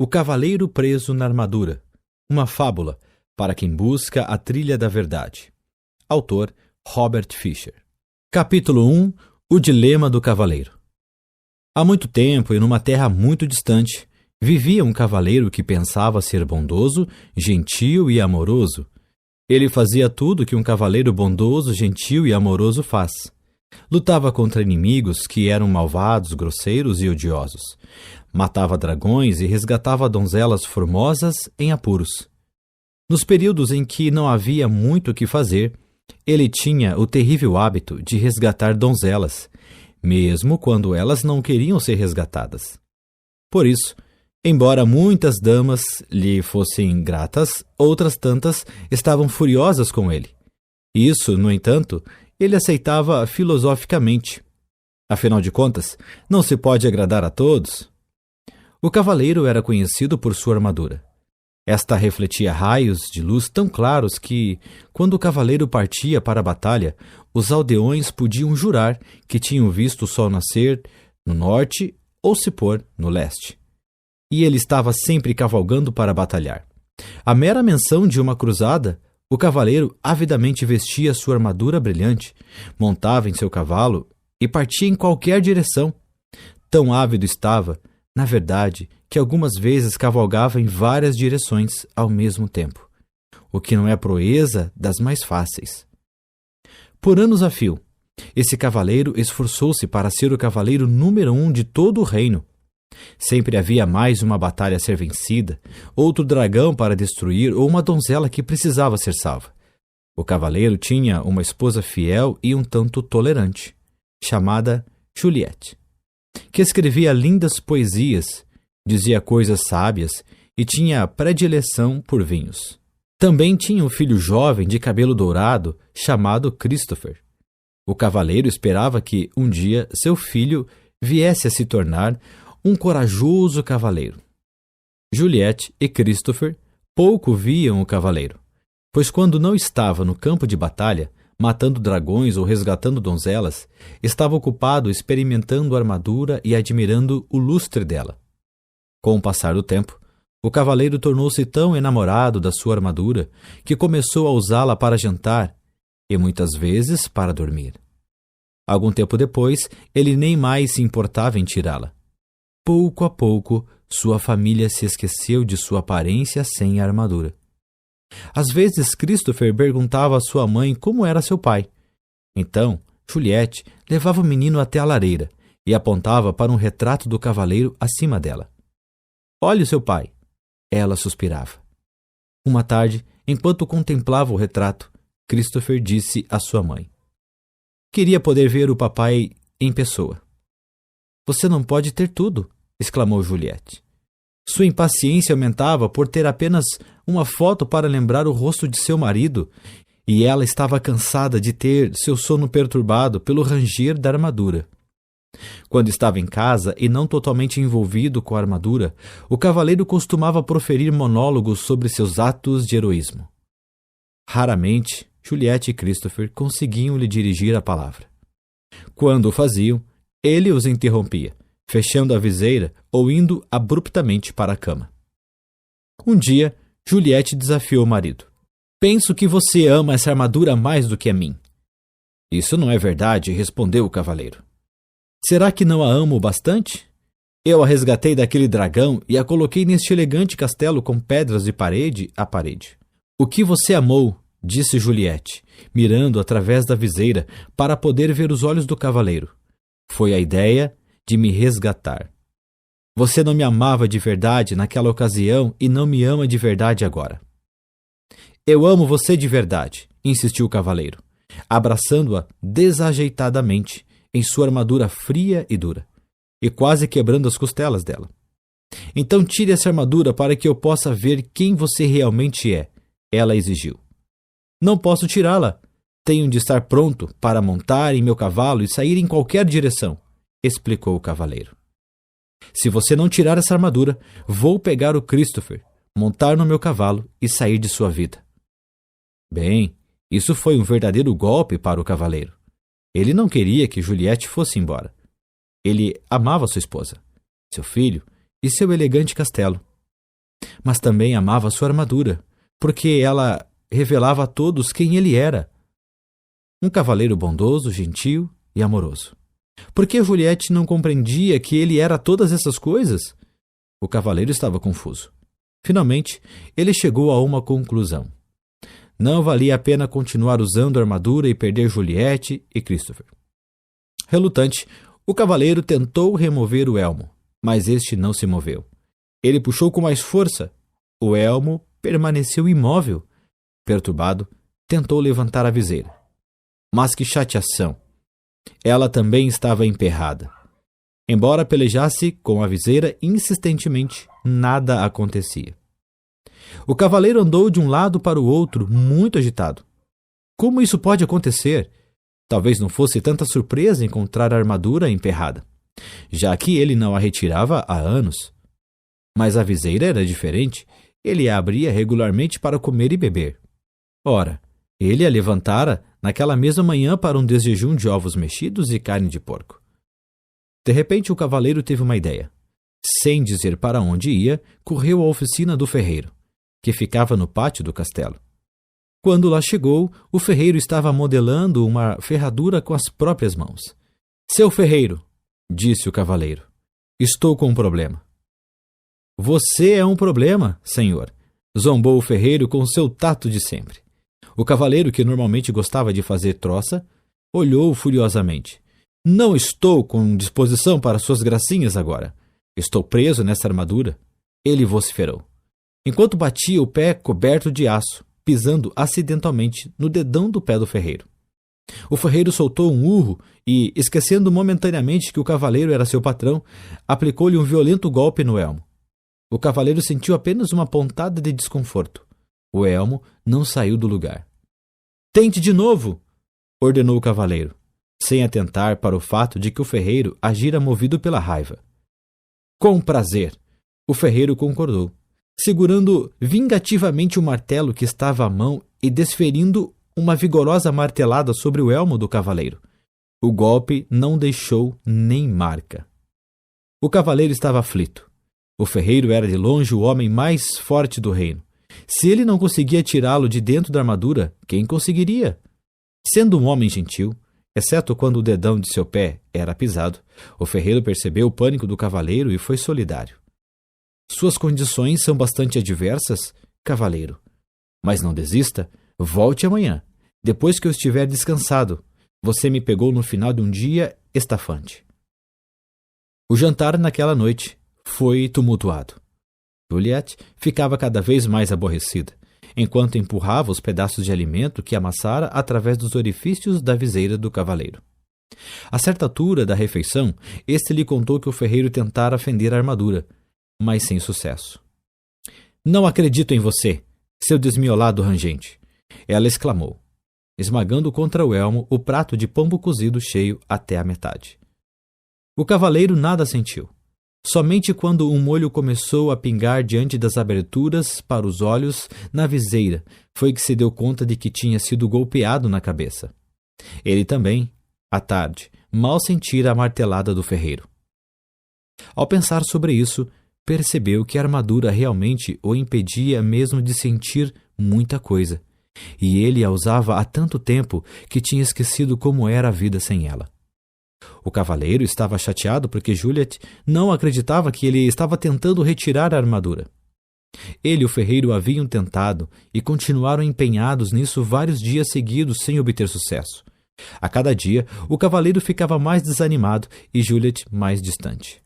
O Cavaleiro Preso na Armadura. Uma fábula para quem busca a trilha da verdade. Autor Robert Fisher. Capítulo 1. O Dilema do Cavaleiro. Há muito tempo e numa terra muito distante, vivia um cavaleiro que pensava ser bondoso, gentil e amoroso. Ele fazia tudo que um cavaleiro bondoso, gentil e amoroso faz. Lutava contra inimigos que eram malvados, grosseiros e odiosos. Matava dragões e resgatava donzelas formosas em apuros. Nos períodos em que não havia muito o que fazer, ele tinha o terrível hábito de resgatar donzelas, mesmo quando elas não queriam ser resgatadas. Por isso, embora muitas damas lhe fossem gratas, outras tantas estavam furiosas com ele. Isso, no entanto, ele aceitava filosoficamente. Afinal de contas, não se pode agradar a todos. O cavaleiro era conhecido por sua armadura. Esta refletia raios de luz tão claros que, quando o cavaleiro partia para a batalha, os aldeões podiam jurar que tinham visto o sol nascer no norte ou se pôr no leste. E ele estava sempre cavalgando para batalhar. A mera menção de uma cruzada, o cavaleiro avidamente vestia sua armadura brilhante, montava em seu cavalo e partia em qualquer direção. Tão ávido estava, na verdade, que algumas vezes cavalgava em várias direções ao mesmo tempo, o que não é proeza das mais fáceis. Por anos a fio, esse cavaleiro esforçou-se para ser o cavaleiro número 1 de todo o reino. Sempre havia mais uma batalha a ser vencida, outro dragão para destruir ou uma donzela que precisava ser salva. O cavaleiro tinha uma esposa fiel e um tanto tolerante, chamada Juliette, que escrevia lindas poesias, dizia coisas sábias e tinha predileção por vinhos. Também tinha um filho jovem de cabelo dourado, chamado Christopher. O cavaleiro esperava que, um dia, seu filho viesse a se tornar um corajoso cavaleiro. Juliette e Christopher pouco viam o cavaleiro, pois quando não estava no campo de batalha, matando dragões ou resgatando donzelas, estava ocupado experimentando a armadura e admirando o lustre dela. Com o passar do tempo, o cavaleiro tornou-se tão enamorado da sua armadura que começou a usá-la para jantar e muitas vezes para dormir. Algum tempo depois, ele nem mais se importava em tirá-la. Pouco a pouco, sua família se esqueceu de sua aparência sem a armadura. Às vezes, Christopher perguntava à sua mãe como era seu pai. Então, Juliette levava o menino até a lareira e apontava para um retrato do cavaleiro acima dela. "Olhe o seu pai", ela suspirava. Uma tarde, enquanto contemplava o retrato, Christopher disse à sua mãe: "Queria poder ver o papai em pessoa." "Você não pode ter tudo", exclamou Juliette. Sua impaciência aumentava por ter apenas uma foto para lembrar o rosto de seu marido, e ela estava cansada de ter seu sono perturbado pelo ranger da armadura. Quando estava em casa e não totalmente envolvido com a armadura, o cavaleiro costumava proferir monólogos sobre seus atos de heroísmo. Raramente, Juliette e Christopher conseguiam lhe dirigir a palavra. Quando o faziam, ele os interrompia, fechando a viseira ou indo abruptamente para a cama. Um dia, Juliette desafiou o marido. "Penso que você ama essa armadura mais do que a mim." "Isso não é verdade", respondeu o cavaleiro. "Será que não a amo bastante? Eu a resgatei daquele dragão e a coloquei neste elegante castelo com pedras de parede a parede." "O que você amou", disse Juliette, mirando através da viseira para poder ver os olhos do cavaleiro, "foi a ideia de me resgatar. Você não me amava de verdade naquela ocasião e não me ama de verdade agora." "Eu amo você de verdade", insistiu o cavaleiro, abraçando-a desajeitadamente em sua armadura fria e dura, e quase quebrando as costelas dela. "Então tire essa armadura para que eu possa ver quem você realmente é", ela exigiu. "Não posso tirá-la. Tenho de estar pronto para montar em meu cavalo e sair em qualquer direção", explicou o cavaleiro. "Se você não tirar essa armadura, vou pegar o Christopher, montar no meu cavalo e sair de sua vida." Bem, isso foi um verdadeiro golpe para o cavaleiro. Ele não queria que Juliette fosse embora. Ele amava sua esposa, seu filho e seu elegante castelo. mas também amava sua armadura, porque ela revelava a todos quem ele era. Um cavaleiro bondoso, gentil e amoroso. Por que Juliette não compreendia que ele era todas essas coisas? O cavaleiro estava confuso. Finalmente, ele chegou a uma conclusão. Não valia a pena continuar usando a armadura e perder Juliette e Christopher. Relutante, o cavaleiro tentou remover o elmo, mas este não se moveu. Ele puxou com mais força. O elmo permaneceu imóvel. Perturbado, tentou levantar a viseira. Mas que chateação! Ela também estava emperrada. Embora pelejasse com a viseira insistentemente, nada acontecia. O cavaleiro andou de um lado para o outro, muito agitado. Como isso pode acontecer? Talvez não fosse tanta surpresa encontrar a armadura emperrada, já que ele não a retirava há anos. Mas a viseira era diferente. Ele a abria regularmente para comer e beber. Ora, ele a levantara naquela mesma manhã para um desjejum de ovos mexidos e carne de porco. De repente, o cavaleiro teve uma ideia. Sem dizer para onde ia, correu à oficina do ferreiro, que ficava no pátio do castelo. Quando lá chegou, o ferreiro estava modelando uma ferradura com as próprias mãos. Seu ferreiro, disse o cavaleiro, estou com um problema. Você é um problema, senhor, zombou o ferreiro com seu tato de sempre. O cavaleiro, que normalmente gostava de fazer troça, olhou furiosamente. Não estou com disposição para suas gracinhas agora. Estou preso nessa armadura. Ele vociferou, enquanto batia o pé coberto de aço, pisando acidentalmente no dedão do pé do ferreiro. O ferreiro soltou um urro e, esquecendo momentaneamente que o cavaleiro era seu patrão, aplicou-lhe um violento golpe no elmo. O cavaleiro sentiu apenas uma pontada de desconforto. O elmo não saiu do lugar. Tente de novo, ordenou o cavaleiro, sem atentar para o fato de que o ferreiro agira movido pela raiva. Com prazer, o ferreiro concordou, segurando vingativamente o martelo que estava à mão e desferindo uma vigorosa martelada sobre o elmo do cavaleiro. O golpe não deixou nem marca. O cavaleiro estava aflito. O ferreiro era de longe o homem mais forte do reino. Se ele não conseguia tirá-lo de dentro da armadura, quem conseguiria? Sendo um homem gentil, exceto quando o dedão de seu pé era pisado, o ferreiro percebeu o pânico do cavaleiro e foi solidário. Suas condições são bastante adversas, cavaleiro. Mas não desista, volte amanhã, depois que eu estiver descansado. Você me pegou no final de um dia estafante. O jantar naquela noite foi tumultuado. Juliette ficava cada vez mais aborrecida, enquanto empurrava os pedaços de alimento que amassara através dos orifícios da viseira do cavaleiro. A certa altura da refeição, este lhe contou que o ferreiro tentara fender a armadura, mas sem sucesso. Não acredito em você, seu desmiolado rangente, ela exclamou, esmagando contra o elmo o prato de pombo cozido cheio até a metade. O cavaleiro nada sentiu. Somente quando um molho começou a pingar diante das aberturas para os olhos na viseira foi que se deu conta de que tinha sido golpeado na cabeça. Ele também, à tarde, mal sentira a martelada do ferreiro. Ao pensar sobre isso, percebeu que a armadura realmente o impedia mesmo de sentir muita coisa, e ele a usava há tanto tempo que tinha esquecido como era a vida sem ela. O cavaleiro estava chateado porque Juliette não acreditava que ele estava tentando retirar a armadura. Ele e o ferreiro haviam tentado e continuaram empenhados nisso vários dias seguidos sem obter sucesso. A cada dia, o cavaleiro ficava mais desanimado e Juliette mais distante.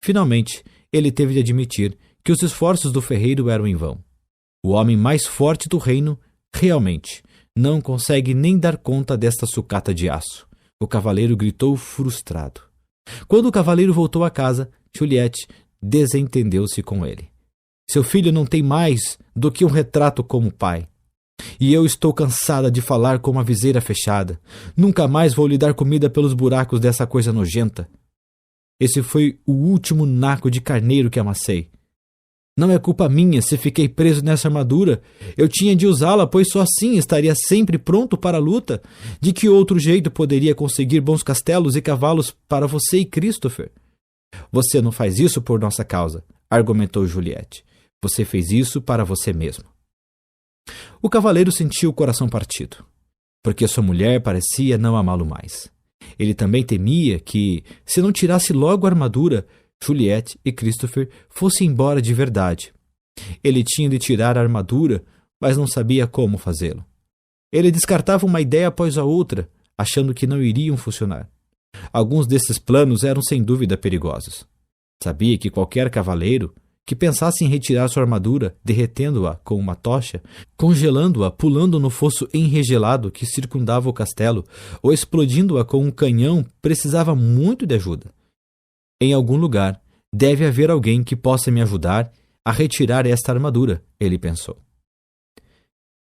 Finalmente, ele teve de admitir que os esforços do ferreiro eram em vão. O homem mais forte do reino, realmente, não consegue nem dar conta desta sucata de aço. O cavaleiro gritou frustrado. Quando o cavaleiro voltou a casa, Juliette desentendeu-se com ele. Seu filho não tem mais do que um retrato como pai. E eu estou cansada de falar com uma viseira fechada. Nunca mais vou lhe dar comida pelos buracos dessa coisa nojenta. Esse foi o último naco de carneiro que amassei. Não é culpa minha se fiquei preso nessa armadura. Eu tinha de usá-la, pois só assim estaria sempre pronto para a luta. De que outro jeito poderia conseguir bons castelos e cavalos para você e Christopher? Você não faz isso por nossa causa, argumentou Juliette. Você fez isso para você mesmo. O cavaleiro sentiu o coração partido, porque sua mulher parecia não amá-lo mais. Ele também temia que, se não tirasse logo a armadura, Juliette e Christopher fossem embora de verdade. Ele tinha de tirar a armadura, mas não sabia como fazê-lo. Ele descartava uma ideia após a outra, achando que não iriam funcionar. Alguns desses planos eram sem dúvida perigosos. Sabia que qualquer cavaleiro que pensasse em retirar sua armadura, derretendo-a com uma tocha, congelando-a, pulando no fosso enregelado que circundava o castelo, ou explodindo-a com um canhão, precisava muito de ajuda. Em algum lugar, deve haver alguém que possa me ajudar a retirar esta armadura, ele pensou.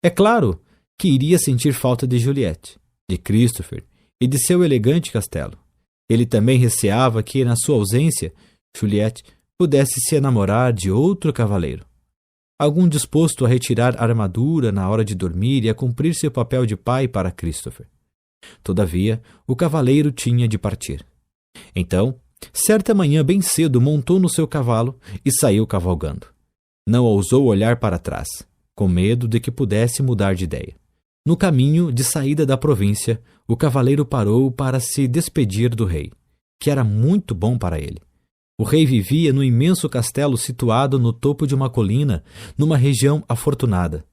É claro que iria sentir falta de Juliette, de Christopher e de seu elegante castelo. Ele também receava que, na sua ausência, Juliette pudesse se enamorar de outro cavaleiro. Algum disposto a retirar a armadura na hora de dormir e a cumprir seu papel de pai para Christopher. Todavia, o cavaleiro tinha de partir. Então, certa manhã bem cedo montou no seu cavalo e saiu cavalgando. Não ousou olhar para trás, com medo de que pudesse mudar de ideia. No caminho de saída da província, o cavaleiro parou para se despedir do rei, que era muito bom para ele. O rei vivia no imenso castelo situado no topo de uma colina, numa região afortunada.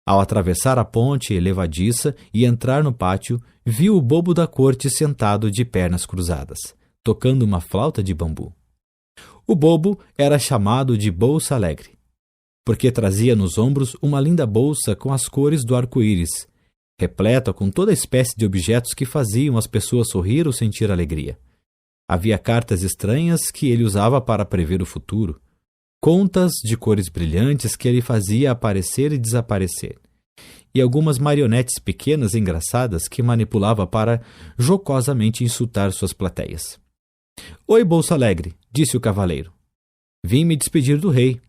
Ao atravessar a ponte levadiça e entrar no pátio, viu o bobo da corte sentado de pernas cruzadas, tocando uma flauta de bambu. O bobo era chamado de Bolsa Alegre, porque trazia nos ombros uma linda bolsa com as cores do arco-íris, repleta com toda espécie de objetos que faziam as pessoas sorrir ou sentir alegria. Havia cartas estranhas que ele usava para prever o futuro, contas de cores brilhantes que ele fazia aparecer e desaparecer, e algumas marionetes pequenas e engraçadas que manipulava para jocosamente insultar suas plateias. Oi, Bolsa Alegre, disse o cavaleiro. Vim me despedir do rei.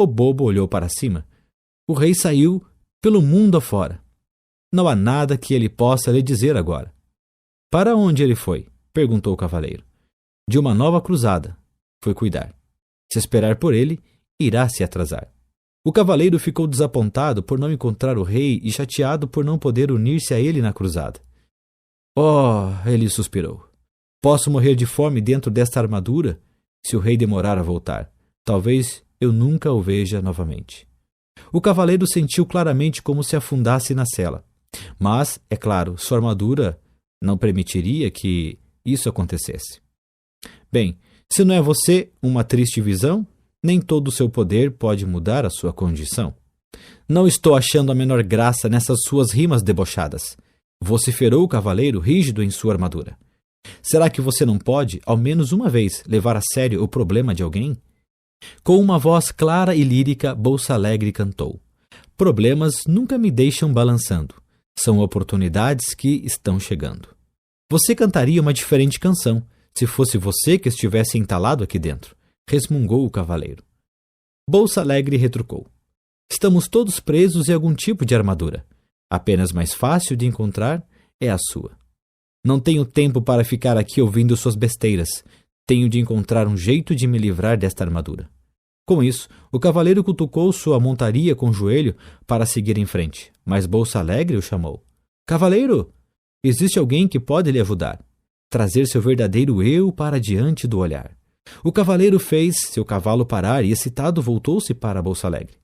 O bobo olhou para cima. O rei saiu pelo mundo afora. Não há nada que ele possa lhe dizer agora. Para onde ele foi? Perguntou o cavaleiro. De uma nova cruzada. Foi cuidar. Se esperar por ele, irá se atrasar. O cavaleiro ficou desapontado por não encontrar o rei e chateado por não poder unir-se a ele na cruzada. Oh, ele suspirou. Posso morrer de fome dentro desta armadura se o rei demorar a voltar. Talvez eu nunca o veja novamente. O cavaleiro sentiu claramente como se afundasse na cela. Mas, é claro, sua armadura não permitiria que isso acontecesse. Bem, se não é você uma triste visão, nem todo o seu poder pode mudar a sua condição. Não estou achando a menor graça nessas suas rimas debochadas, vociferou o cavaleiro rígido em sua armadura. Será que você não pode, ao menos uma vez, levar a sério o problema de alguém? Com uma voz clara e lírica, Bolsa Alegre cantou. Problemas nunca me deixam balançando. São oportunidades que estão chegando. Você cantaria uma diferente canção, se fosse você que estivesse entalado aqui dentro, resmungou o cavaleiro. Bolsa Alegre retrucou. Estamos todos presos em algum tipo de armadura. Apenas mais fácil de encontrar é a sua. Não tenho tempo para ficar aqui ouvindo suas besteiras. Tenho de encontrar um jeito de me livrar desta armadura. Com isso, o cavaleiro cutucou sua montaria com o joelho para seguir em frente, mas Bolsa Alegre o chamou. Cavaleiro! Existe alguém que pode lhe ajudar. Trazer seu verdadeiro eu para diante do olhar. O cavaleiro fez seu cavalo parar e, excitado, voltou-se para Bolsa Alegre.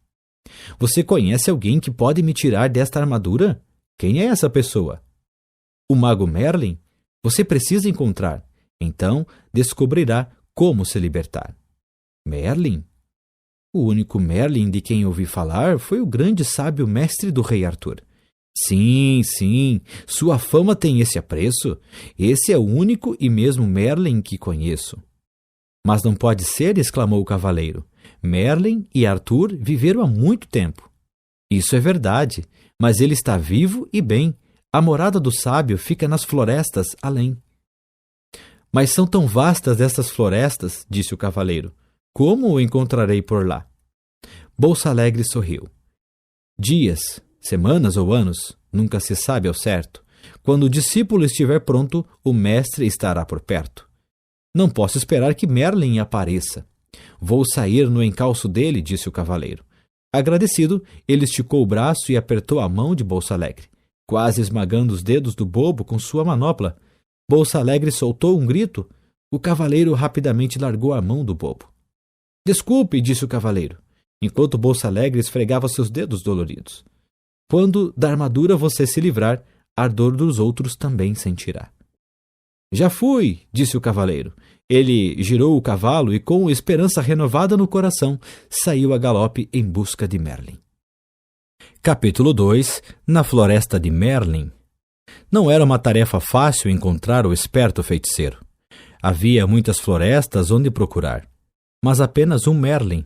Você conhece alguém que pode me tirar desta armadura? Quem é essa pessoa? O mago Merlin? Você precisa encontrar. Então, descobrirá como se libertar. Merlin? O único Merlin de quem ouvi falar foi o grande sábio mestre do rei Arthur. Sim, sua fama tem esse apreço. Esse é o único e mesmo Merlin que conheço. Mas não pode ser, exclamou o cavaleiro. Merlin e Arthur viveram há muito tempo. Isso é verdade, mas ele está vivo e bem. A morada do sábio fica nas florestas além. Mas são tão vastas estas florestas, disse o cavaleiro. Como o encontrarei por lá? Bolsa Alegre sorriu. Dias, semanas ou anos, nunca se sabe ao certo. Quando o discípulo estiver pronto, o mestre estará por perto. Não posso esperar que Merlin apareça. Vou sair no encalço dele, disse o cavaleiro. Agradecido, ele esticou o braço e apertou a mão de Bolsa Alegre, quase esmagando os dedos do bobo com sua manopla. Bolsa Alegre soltou um grito. O cavaleiro rapidamente largou a mão do bobo. Desculpe, disse o cavaleiro, enquanto Bolsa Alegre esfregava seus dedos doloridos. Quando da armadura você se livrar, a dor dos outros também sentirá. Já fui, disse o cavaleiro. Ele girou o cavalo e, com esperança renovada no coração, saiu a galope em busca de Merlin. Capítulo 2. Na floresta de Merlin. Não era uma tarefa fácil encontrar o esperto feiticeiro. Havia muitas florestas onde procurar, mas apenas um Merlin.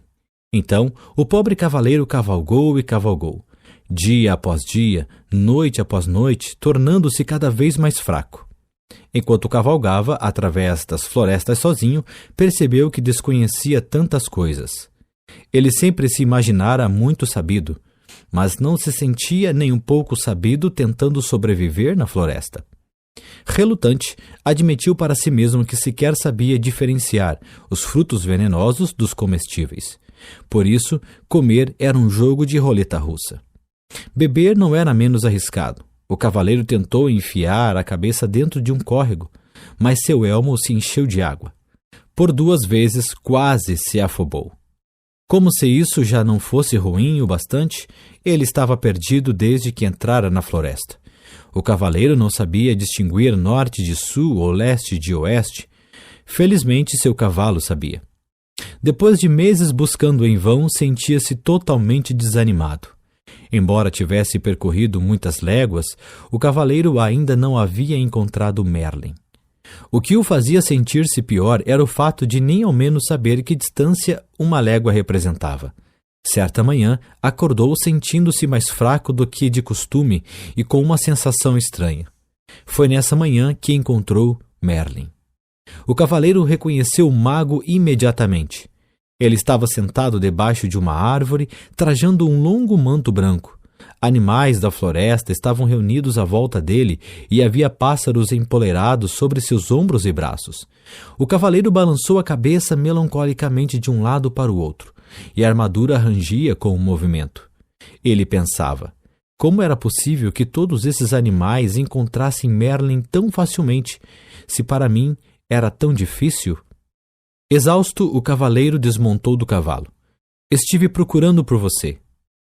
Então, o pobre cavaleiro cavalgou e cavalgou, dia após dia, noite após noite, tornando-se cada vez mais fraco. Enquanto cavalgava através das florestas sozinho, percebeu que desconhecia tantas coisas. Ele sempre se imaginara muito sabido, mas não se sentia nem um pouco sabido tentando sobreviver na floresta. Relutante, admitiu para si mesmo que sequer sabia diferenciar os frutos venenosos dos comestíveis. Por isso, comer era um jogo de roleta russa. Beber não era menos arriscado. O cavaleiro tentou enfiar a cabeça dentro de um córrego, mas seu elmo se encheu de água. Por 2 vezes quase se afobou. Como se isso já não fosse ruim o bastante, ele estava perdido desde que entrara na floresta. O cavaleiro não sabia distinguir norte de sul ou leste de oeste. Felizmente, seu cavalo sabia. Depois de meses buscando em vão, sentia-se totalmente desanimado. Embora tivesse percorrido muitas léguas, o cavaleiro ainda não havia encontrado Merlin. O que o fazia sentir-se pior era o fato de nem ao menos saber que distância uma légua representava. Certa manhã, acordou sentindo-se mais fraco do que de costume e com uma sensação estranha. Foi nessa manhã que encontrou Merlin. O cavaleiro reconheceu o mago imediatamente. Ele estava sentado debaixo de uma árvore, trajando um longo manto branco. Animais da floresta estavam reunidos à volta dele e havia pássaros empoleirados sobre seus ombros e braços. O cavaleiro balançou a cabeça melancolicamente de um lado para o outro, e a armadura rangia com o movimento. Ele pensava, como era possível que todos esses animais encontrassem Merlin tão facilmente, se para mim era tão difícil? Exausto, o cavaleiro desmontou do cavalo. Estive procurando por você,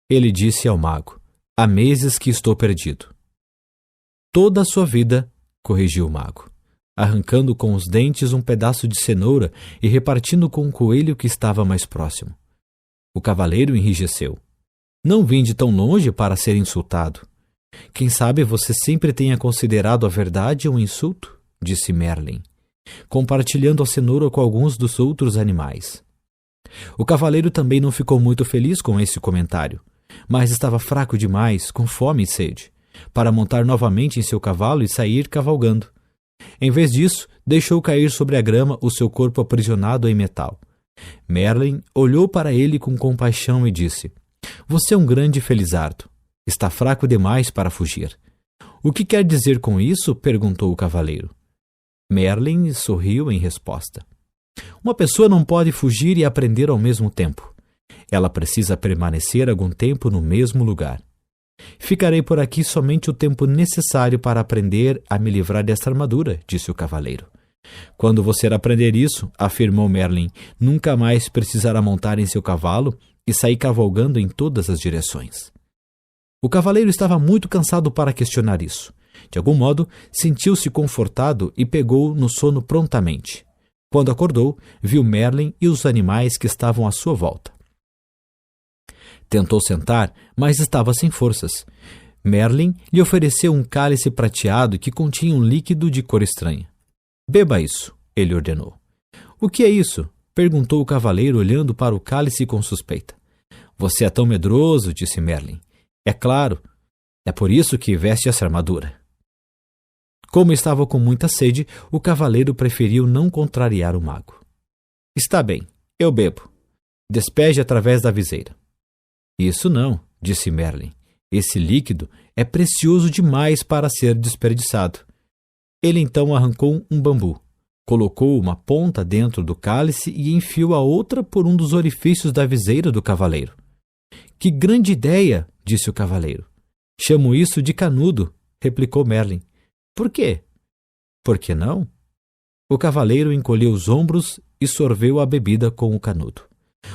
ele disse ao mago. Há meses que estou perdido. Toda a sua vida, corrigiu o mago, arrancando com os dentes um pedaço de cenoura e repartindo com o coelho que estava mais próximo. O cavaleiro enrijeceu. Não vim de tão longe para ser insultado. Quem sabe você sempre tenha considerado a verdade um insulto, disse Merlin, compartilhando a cenoura com alguns dos outros animais. O cavaleiro também não ficou muito feliz com esse comentário, mas estava fraco demais, com fome e sede, para montar novamente em seu cavalo e sair cavalgando. Em vez disso, deixou cair sobre a grama o seu corpo aprisionado em metal. Merlin olhou para ele com compaixão e disse: Você é um grande felizardo. Está fraco demais para fugir. O que quer dizer com isso? Perguntou o cavaleiro. Merlin sorriu em resposta. Uma pessoa não pode fugir e aprender ao mesmo tempo. Ela precisa permanecer algum tempo no mesmo lugar. Ficarei por aqui somente o tempo necessário para aprender a me livrar desta armadura, disse o cavaleiro. Quando você aprender isso, afirmou Merlin, nunca mais precisará montar em seu cavalo e sair cavalgando em todas as direções. O cavaleiro estava muito cansado para questionar isso. De algum modo, sentiu-se confortado e pegou no sono prontamente. Quando acordou, viu Merlin e os animais que estavam à sua volta. Tentou sentar, mas estava sem forças. Merlin lhe ofereceu um cálice prateado que continha um líquido de cor estranha. Beba isso, ele ordenou. O que é isso? Perguntou o cavaleiro olhando para o cálice com suspeita. Você é tão medroso, disse Merlin. É claro, é por isso que veste essa armadura. Como estava com muita sede, o cavaleiro preferiu não contrariar o mago. Está bem, eu bebo. Despeje através da viseira. Isso não, disse Merlin. Esse líquido é precioso demais para ser desperdiçado. Ele então arrancou um bambu, Colocou uma ponta dentro do cálice e enfiou a outra por um dos orifícios da viseira do cavaleiro. Que grande ideia, disse o cavaleiro. Chamo isso de canudo, replicou Merlin. Por quê? Por que não? O cavaleiro encolheu os ombros e sorveu a bebida com o canudo.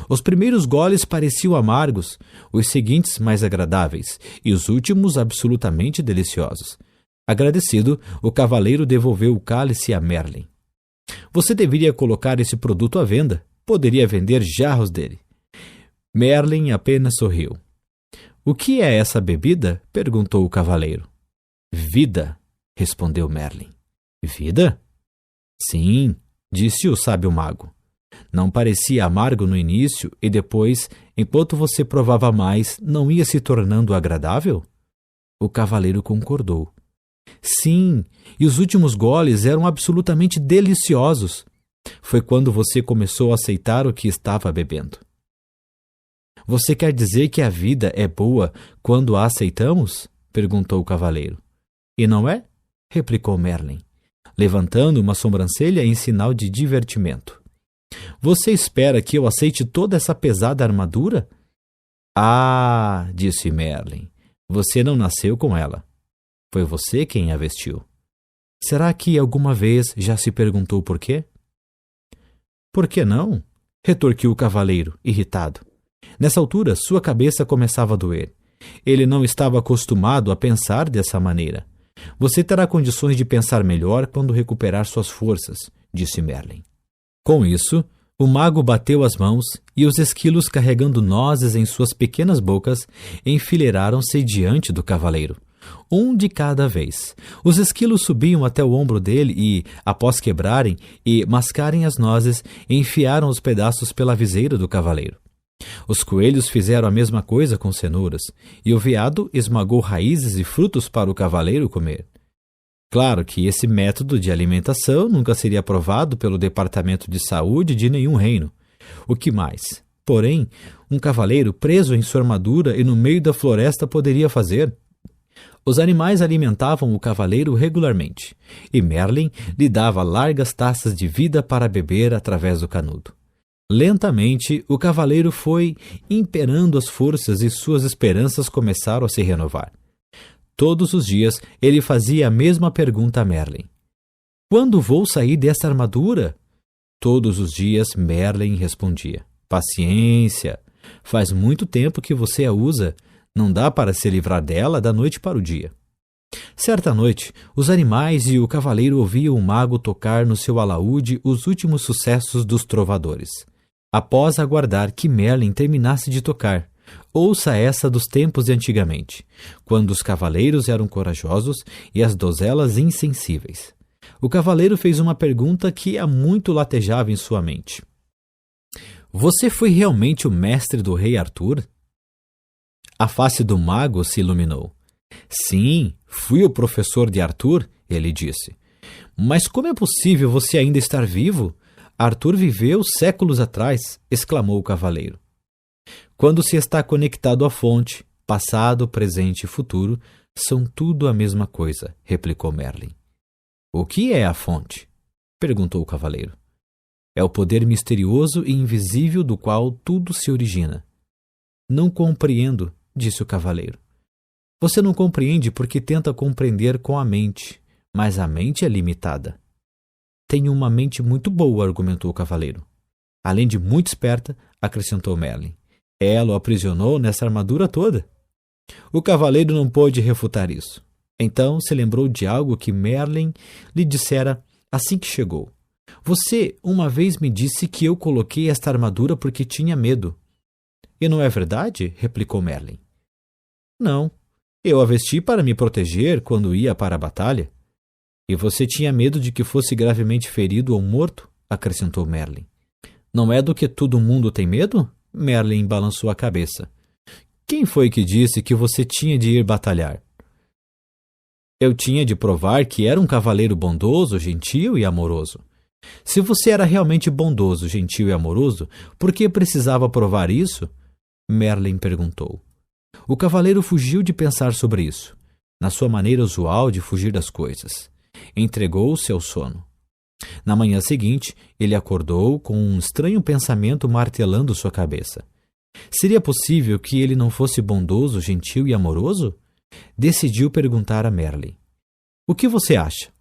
Os primeiros goles pareciam amargos, os seguintes mais agradáveis e os últimos absolutamente deliciosos. Agradecido, o cavaleiro devolveu o cálice a Merlin. Você deveria colocar esse produto à venda. Poderia vender jarros dele. Merlin apenas sorriu. O que é essa bebida? Perguntou o cavaleiro. Vida, respondeu Merlin. Vida? Sim, disse o sábio mago. Não parecia amargo no início e depois, enquanto você provava mais, não ia se tornando agradável? O cavaleiro concordou. Sim, e os últimos goles eram absolutamente deliciosos. Foi quando você começou a aceitar o que estava bebendo. Você quer dizer que a vida é boa quando a aceitamos? Perguntou o cavaleiro. E não é? Replicou Merlin, levantando uma sobrancelha em sinal de divertimento. Você espera que eu aceite toda essa pesada armadura? Ah, disse Merlin, você não nasceu com ela. Foi você quem a vestiu. Será que alguma vez já se perguntou por quê? Por que não? Retorquiu o cavaleiro, irritado. Nessa altura, sua cabeça começava a doer. Ele não estava acostumado a pensar dessa maneira. Você terá condições de pensar melhor quando recuperar suas forças, disse Merlin. Com isso, o mago bateu as mãos e os esquilos, carregando nozes em suas pequenas bocas, enfileiraram-se diante do cavaleiro. Um de cada vez. Os esquilos subiam até o ombro dele e, após quebrarem e mascarem as nozes, enfiaram os pedaços pela viseira do cavaleiro. Os coelhos fizeram a mesma coisa com cenouras, e o veado esmagou raízes e frutos para o cavaleiro comer. Claro que esse método de alimentação nunca seria aprovado pelo Departamento de Saúde de nenhum reino. O que mais? Porém, um cavaleiro preso em sua armadura e no meio da floresta poderia fazer? Os animais alimentavam o cavaleiro regularmente, e Merlin lhe dava largas taças de vida para beber através do canudo. Lentamente, o cavaleiro foi imperando as forças e suas esperanças começaram a se renovar. Todos os dias, ele fazia a mesma pergunta a Merlin. Quando vou sair dessa armadura? Todos os dias, Merlin respondia. Paciência, faz muito tempo que você a usa. Não dá para se livrar dela da noite para o dia. Certa noite, os animais e o cavaleiro ouviam o mago tocar no seu alaúde os últimos sucessos dos trovadores. Após aguardar que Merlin terminasse de tocar, ouça essa dos tempos de antigamente, quando os cavaleiros eram corajosos e as donzelas insensíveis. O cavaleiro fez uma pergunta que há muito latejava em sua mente. Você foi realmente o mestre do rei Arthur? A face do mago se iluminou. Sim, fui o professor de Arthur, ele disse. Mas como é possível você ainda estar vivo? Arthur viveu séculos atrás, exclamou o cavaleiro. Quando se está conectado à fonte, passado, presente e futuro são tudo a mesma coisa, replicou Merlin. O que é a fonte? Perguntou o cavaleiro. É o poder misterioso e invisível do qual tudo se origina. Não compreendo, disse o cavaleiro. Você não compreende porque tenta compreender com a mente, mas a mente é limitada. Tenho uma mente muito boa, argumentou o cavaleiro. Além de muito esperta, acrescentou Merlin. Ela o aprisionou nessa armadura toda. O cavaleiro não pôde refutar isso. Então se lembrou de algo que Merlin lhe dissera assim que chegou. Você uma vez me disse que eu coloquei esta armadura porque tinha medo. E não é verdade? Replicou Merlin. Não, eu a vesti para me proteger quando ia para a batalha. E você tinha medo de que fosse gravemente ferido ou morto? Acrescentou Merlin. Não é do que todo mundo tem medo? Merlin balançou a cabeça. Quem foi que disse que você tinha de ir batalhar? Eu tinha de provar que era um cavaleiro bondoso, gentil e amoroso. Se você era realmente bondoso, gentil e amoroso, por que precisava provar isso? Merlin perguntou. O cavaleiro fugiu de pensar sobre isso, na sua maneira usual de fugir das coisas. Entregou-se ao sono. Na manhã seguinte, ele acordou com um estranho pensamento martelando sua cabeça. Seria possível que ele não fosse bondoso, gentil e amoroso? Decidiu perguntar a Merlin. O que você acha?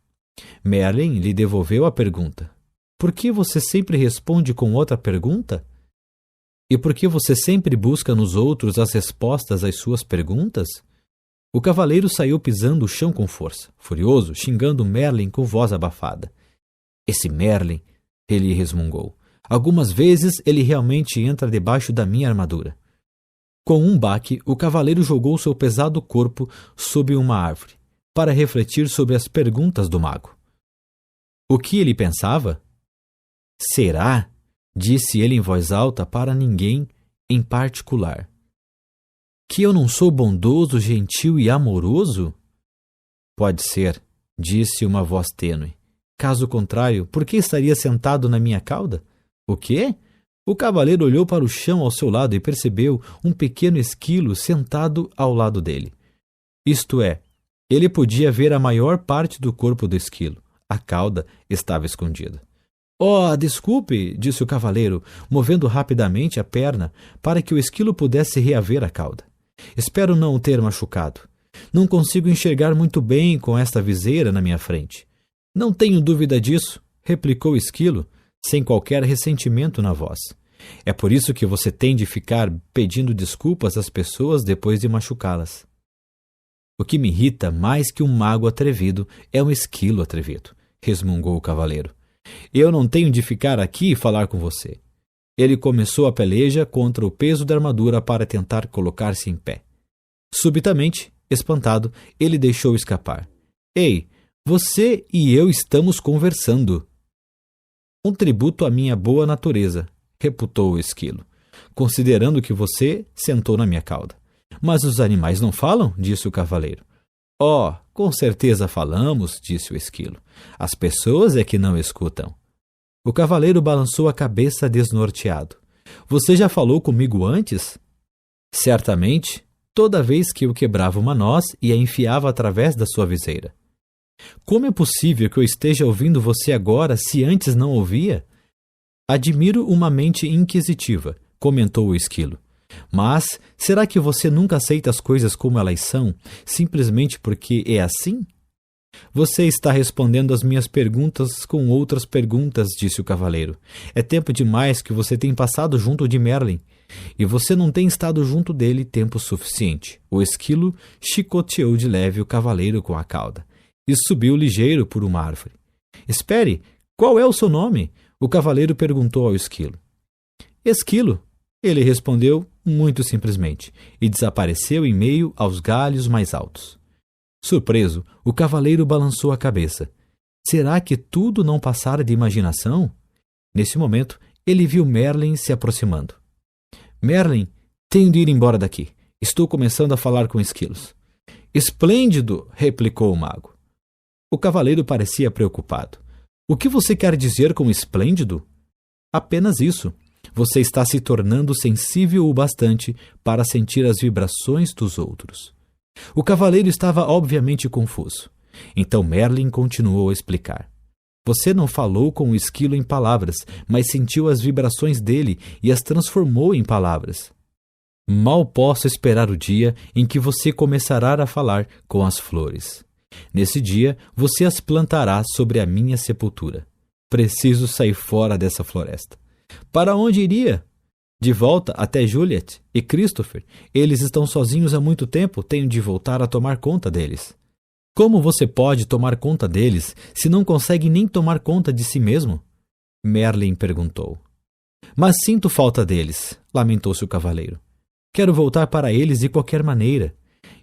Merlin lhe devolveu a pergunta. Por que você sempre responde com outra pergunta? E por que você sempre busca nos outros as respostas às suas perguntas? O cavaleiro saiu pisando o chão com força, furioso, xingando Merlin com voz abafada. Esse Merlin, ele resmungou. Algumas vezes ele realmente entra debaixo da minha armadura. Com um baque, o cavaleiro jogou seu pesado corpo sob uma árvore, para refletir sobre as perguntas do mago. O que ele pensava? Será? Disse ele em voz alta para ninguém em particular. Que eu não sou bondoso, gentil e amoroso? Pode ser, disse uma voz tênue. Caso contrário, por que estaria sentado na minha cauda? O quê? O cavaleiro olhou para o chão ao seu lado e percebeu um pequeno esquilo sentado ao lado dele. Isto é, ele podia ver a maior parte do corpo do esquilo. A cauda estava escondida. Oh, desculpe, disse o cavaleiro, movendo rapidamente a perna para que o esquilo pudesse reaver a cauda. Espero não o ter machucado. Não consigo enxergar muito bem com esta viseira na minha frente. Não tenho dúvida disso, replicou o esquilo, sem qualquer ressentimento na voz. É por isso que você tem de ficar pedindo desculpas às pessoas depois de machucá-las. O que me irrita mais que um mago atrevido é um esquilo atrevido, resmungou o cavaleiro. Eu não tenho de ficar aqui e falar com você. Ele começou a peleja contra o peso da armadura para tentar colocar-se em pé. Subitamente, espantado, ele deixou escapar. Ei, você e eu estamos conversando. Um tributo à minha boa natureza, reputou o esquilo, considerando que você sentou na minha cauda. Mas os animais não falam? Disse o cavaleiro. Oh, com certeza falamos, disse o esquilo. As pessoas é que não escutam. O cavaleiro balançou a cabeça desnorteado. Você já falou comigo antes? Certamente, toda vez que eu quebrava uma noz e a enfiava através da sua viseira. Como é possível que eu esteja ouvindo você agora se antes não ouvia? Admiro uma mente inquisitiva, comentou o esquilo. Mas será que você nunca aceita as coisas como elas são, simplesmente porque é assim? Você está respondendo às minhas perguntas com outras perguntas, disse o cavaleiro. É tempo demais que você tem passado junto de Merlin, e você não tem estado junto dele tempo suficiente. O esquilo chicoteou de leve o cavaleiro com a cauda e subiu ligeiro por uma árvore. Espere, qual é o seu nome? O cavaleiro perguntou ao esquilo. Esquilo, ele respondeu muito simplesmente, e desapareceu em meio aos galhos mais altos. Surpreso, o cavaleiro balançou a cabeça. Será que tudo não passara de imaginação? Nesse momento, ele viu Merlin se aproximando. Merlin, tenho de ir embora daqui. Estou começando a falar com esquilos. Esplêndido, replicou o mago. O cavaleiro parecia preocupado. O que você quer dizer com esplêndido? Apenas isso. Você está se tornando sensível o bastante para sentir as vibrações dos outros. O cavaleiro estava obviamente confuso. Então Merlin continuou a explicar. Você não falou com o esquilo em palavras, mas sentiu as vibrações dele e as transformou em palavras. Mal posso esperar o dia em que você começará a falar com as flores. Nesse dia, você as plantará sobre a minha sepultura. Preciso sair fora dessa floresta. Para onde iria? De volta até Juliet e Christopher. Eles estão sozinhos há muito tempo, tenho de voltar a tomar conta deles. Como você pode tomar conta deles se não consegue nem tomar conta de si mesmo? Merlin perguntou. Mas sinto falta deles, lamentou-se o cavaleiro. Quero voltar para eles de qualquer maneira.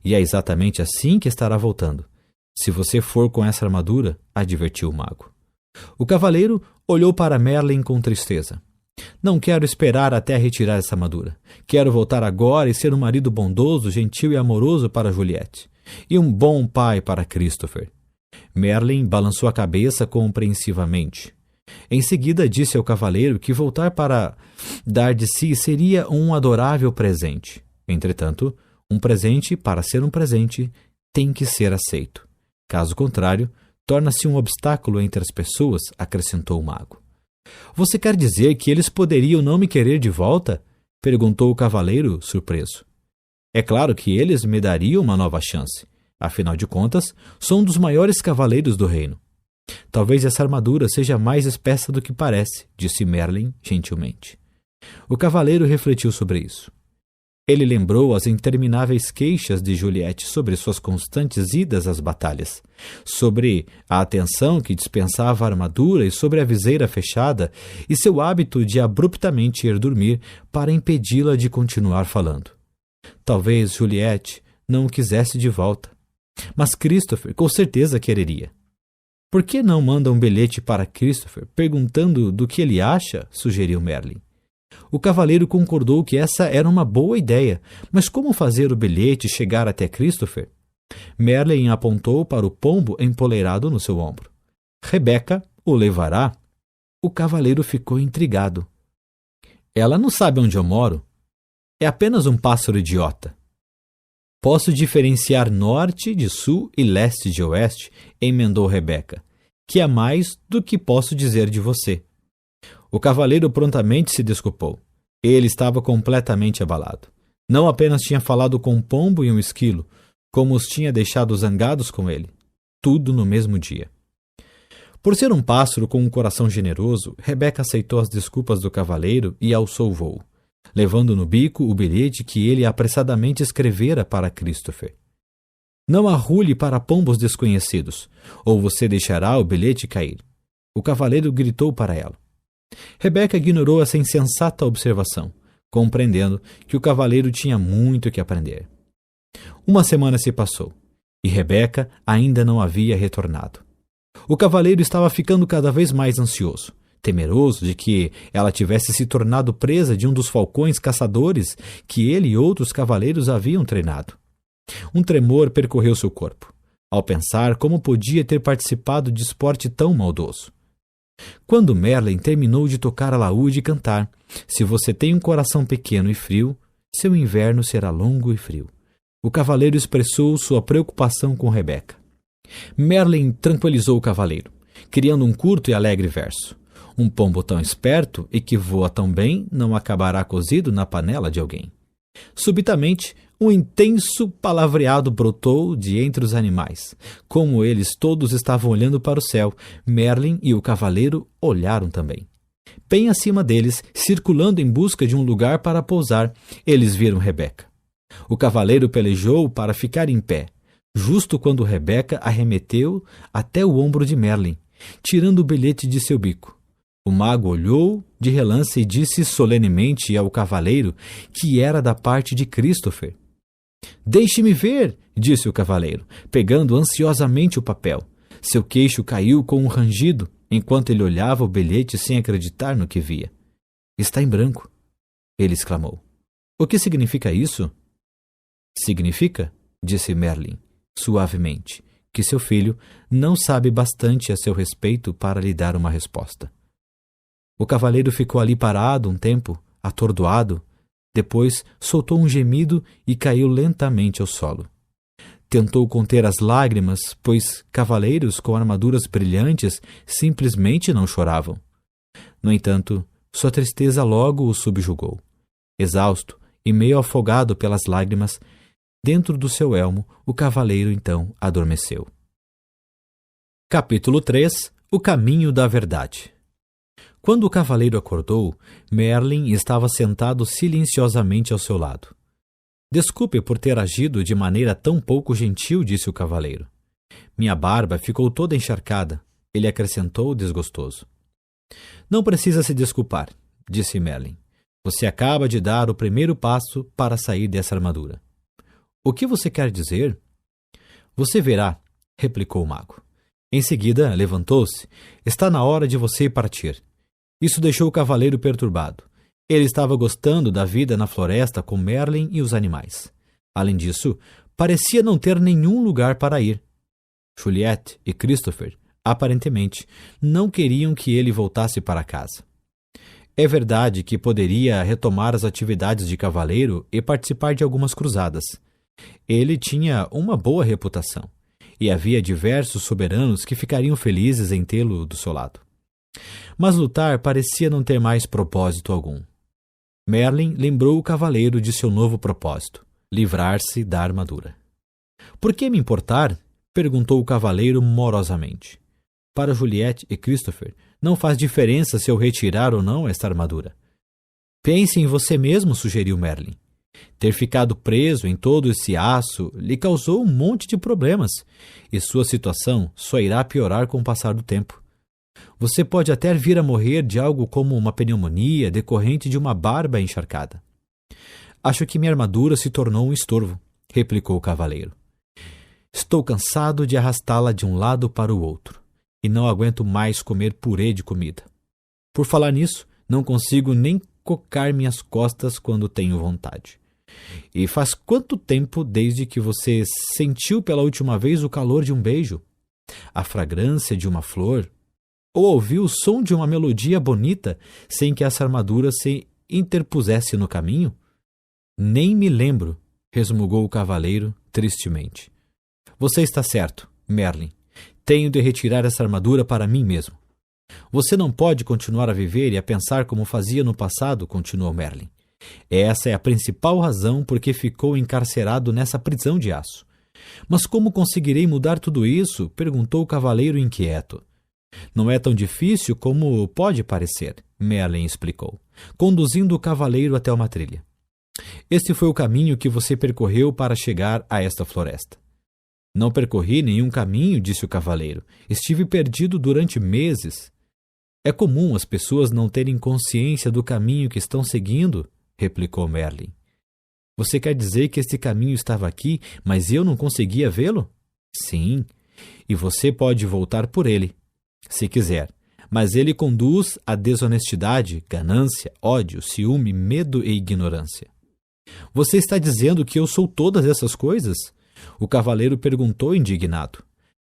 E é exatamente assim que estará voltando. Se você for com essa armadura, advertiu o mago. O cavaleiro olhou para Merlin com tristeza. Não quero esperar até retirar essa armadura. Quero voltar agora e ser um marido bondoso, gentil e amoroso para Juliette. E um bom pai para Christopher. Merlin balançou a cabeça compreensivamente. Em seguida disse ao cavaleiro que voltar para dar de si seria um adorável presente. Entretanto, um presente, para ser um presente, tem que ser aceito. Caso contrário, torna-se um obstáculo entre as pessoas, acrescentou o mago. Você quer dizer que eles poderiam não me querer de volta? Perguntou o cavaleiro, surpreso. É claro que eles me dariam uma nova chance. Afinal de contas, sou um dos maiores cavaleiros do reino. Talvez essa armadura seja mais espessa do que parece, disse Merlin gentilmente. O cavaleiro refletiu sobre isso. Ele lembrou as intermináveis queixas de Juliette sobre suas constantes idas às batalhas, sobre a atenção que dispensava a armadura e sobre a viseira fechada e seu hábito de abruptamente ir dormir para impedi-la de continuar falando. Talvez Juliette não o quisesse de volta, mas Christopher com certeza quereria. Por que não manda um bilhete para Christopher perguntando do que ele acha? Sugeriu Merlin. O cavaleiro concordou que essa era uma boa ideia, mas como fazer o bilhete chegar até Christopher? Merlin apontou para o pombo empoleirado no seu ombro. Rebeca o levará? O cavaleiro ficou intrigado. Ela não sabe onde eu moro. É apenas um pássaro idiota. Posso diferenciar norte de sul e leste de oeste, emendou Rebeca, que é mais do que posso dizer de você. O cavaleiro prontamente se desculpou. Ele estava completamente abalado. Não apenas tinha falado com um pombo e um esquilo, como os tinha deixado zangados com ele. Tudo no mesmo dia. Por ser um pássaro com um coração generoso, Rebeca aceitou as desculpas do cavaleiro e alçou o voo, levando no bico o bilhete que ele apressadamente escrevera para Christopher. Não arrule para pombos desconhecidos, ou você deixará o bilhete cair. O cavaleiro gritou para ela. Rebeca ignorou essa insensata observação, compreendendo que o cavaleiro tinha muito que aprender. Uma semana se passou, e Rebeca ainda não havia retornado. O cavaleiro estava ficando cada vez mais ansioso, temeroso de que ela tivesse se tornado presa de um dos falcões caçadores que ele e outros cavaleiros haviam treinado. Um tremor percorreu seu corpo, ao pensar como podia ter participado de esporte tão maldoso. Quando Merlin terminou de tocar alaúde e cantar, se você tem um coração pequeno e frio, seu inverno será longo e frio, o cavaleiro expressou sua preocupação com Rebeca. Merlin tranquilizou o cavaleiro, criando um curto e alegre verso. Um pombo tão esperto e que voa tão bem não acabará cozido na panela de alguém. Subitamente, um intenso palavreado brotou de entre os animais. Como eles todos estavam olhando para o céu, Merlin e o cavaleiro olharam também. Bem acima deles, circulando em busca de um lugar para pousar, eles viram Rebeca. O cavaleiro pelejou para ficar em pé, justo quando Rebeca arremeteu até o ombro de Merlin, tirando o bilhete de seu bico. O mago olhou de relance e disse solenemente ao cavaleiro que era da parte de Christopher. Deixe-me ver, disse o cavaleiro, pegando ansiosamente o papel. Seu queixo caiu com um rangido, enquanto ele olhava o bilhete sem acreditar no que via. Está em branco, ele exclamou. O que significa isso? Significa, disse Merlin, suavemente, que seu filho não sabe bastante a seu respeito para lhe dar uma resposta. O cavaleiro ficou ali parado um tempo, atordoado. Depois soltou um gemido e caiu lentamente ao solo. Tentou conter as lágrimas, pois cavaleiros com armaduras brilhantes simplesmente não choravam. No entanto, sua tristeza logo o subjugou. Exausto e meio afogado pelas lágrimas, dentro do seu elmo, o cavaleiro então adormeceu. Capítulo 3 – O caminho da verdade. Quando o cavaleiro acordou, Merlin estava sentado silenciosamente ao seu lado. Desculpe por ter agido de maneira tão pouco gentil, disse o cavaleiro. Minha barba ficou toda encharcada, ele acrescentou desgostoso. Não precisa se desculpar, disse Merlin. Você acaba de dar o primeiro passo para sair dessa armadura. O que você quer dizer? Você verá, replicou o mago. Em seguida, levantou-se. Está na hora de você partir. Isso deixou o cavaleiro perturbado. Ele estava gostando da vida na floresta com Merlin e os animais. Além disso, parecia não ter nenhum lugar para ir. Juliette e Christopher, aparentemente, não queriam que ele voltasse para casa. É verdade que poderia retomar as atividades de cavaleiro e participar de algumas cruzadas. Ele tinha uma boa reputação. e havia diversos soberanos que ficariam felizes em tê-lo do seu lado. Mas lutar parecia não ter mais propósito algum. Merlin lembrou o cavaleiro de seu novo propósito: livrar-se da armadura. Por que me importar? Perguntou o cavaleiro morosamente. Para Juliette e Christopher, não faz diferença se eu retirar ou não esta armadura. Pense em você mesmo, sugeriu Merlin. Ter ficado preso em todo esse aço lhe causou um monte de problemas, e sua situação só irá piorar com o passar do tempo. Você pode até vir a morrer de algo como uma pneumonia decorrente de uma barba encharcada. Acho que minha armadura se tornou um estorvo, replicou o cavaleiro. Estou cansado de arrastá-la de um lado para o outro, e não aguento mais comer purê de comida. Por falar nisso, não consigo nem cocar minhas costas quando tenho vontade. E faz quanto tempo desde que você sentiu pela última vez o calor de um beijo, a fragrância de uma flor, ou ouviu o som de uma melodia bonita sem que essa armadura se interpusesse no caminho? Nem me lembro, resmungou o cavaleiro tristemente. Você está certo, Merlin. Tenho de retirar essa armadura para mim mesmo. Você não pode continuar a viver e a pensar como fazia no passado, continuou Merlin. Essa é a principal razão por que ficou encarcerado nessa prisão de aço. Mas como conseguirei mudar tudo isso? Perguntou o cavaleiro inquieto. Não é tão difícil como pode parecer, Merlin explicou, conduzindo o cavaleiro até uma trilha. Este foi o caminho que você percorreu para chegar a esta floresta. Não percorri nenhum caminho, disse o cavaleiro. Estive perdido durante meses. É comum as pessoas não terem consciência do caminho que estão seguindo, replicou Merlin. Você quer dizer que este caminho estava aqui, mas eu não conseguia vê-lo? Sim, e você pode voltar por ele, se quiser, mas ele conduz à desonestidade, ganância, ódio, ciúme, medo e ignorância. Você está dizendo que eu sou todas essas coisas? O cavaleiro perguntou indignado.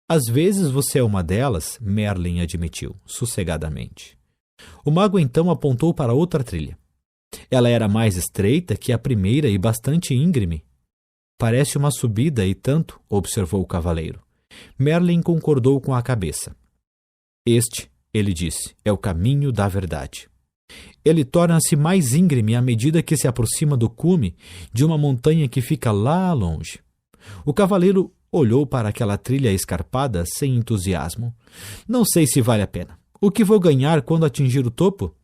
Às vezes você é uma delas, Merlin admitiu, sossegadamente. O mago então apontou para outra trilha. Ela era mais estreita que a primeira e bastante íngreme. Parece uma subida e tanto, observou o cavaleiro. Merlin concordou com a cabeça. Este, ele disse, é o caminho da verdade. Ele torna-se mais íngreme à medida que se aproxima do cume de uma montanha que fica lá longe. O cavaleiro olhou para aquela trilha escarpada sem entusiasmo. Não sei se vale a pena. O que vou ganhar quando atingir o topo?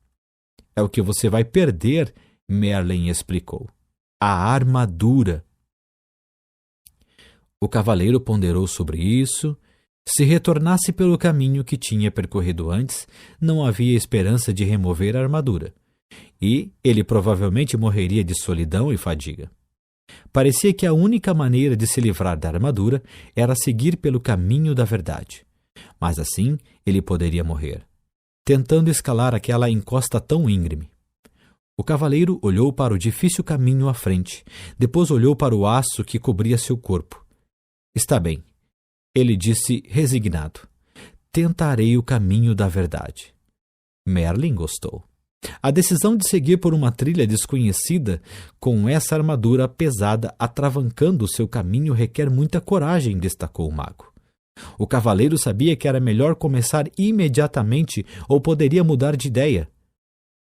É o que você vai perder, Merlin explicou. A armadura. O cavaleiro ponderou sobre isso. Se retornasse pelo caminho que tinha percorrido antes, não havia esperança de remover a armadura. E ele provavelmente morreria de solidão e fadiga. Parecia que a única maneira de se livrar da armadura era seguir pelo caminho da verdade. Mas assim ele poderia morrer, tentando escalar aquela encosta tão íngreme. O cavaleiro olhou para o difícil caminho à frente, depois olhou para o aço que cobria seu corpo. Está bem, ele disse resignado. Tentarei o caminho da verdade. Merlin gostou. A decisão de seguir por uma trilha desconhecida, com essa armadura pesada atravancando o seu caminho, requer muita coragem, destacou o mago. O cavaleiro sabia que era melhor começar imediatamente ou poderia mudar de ideia.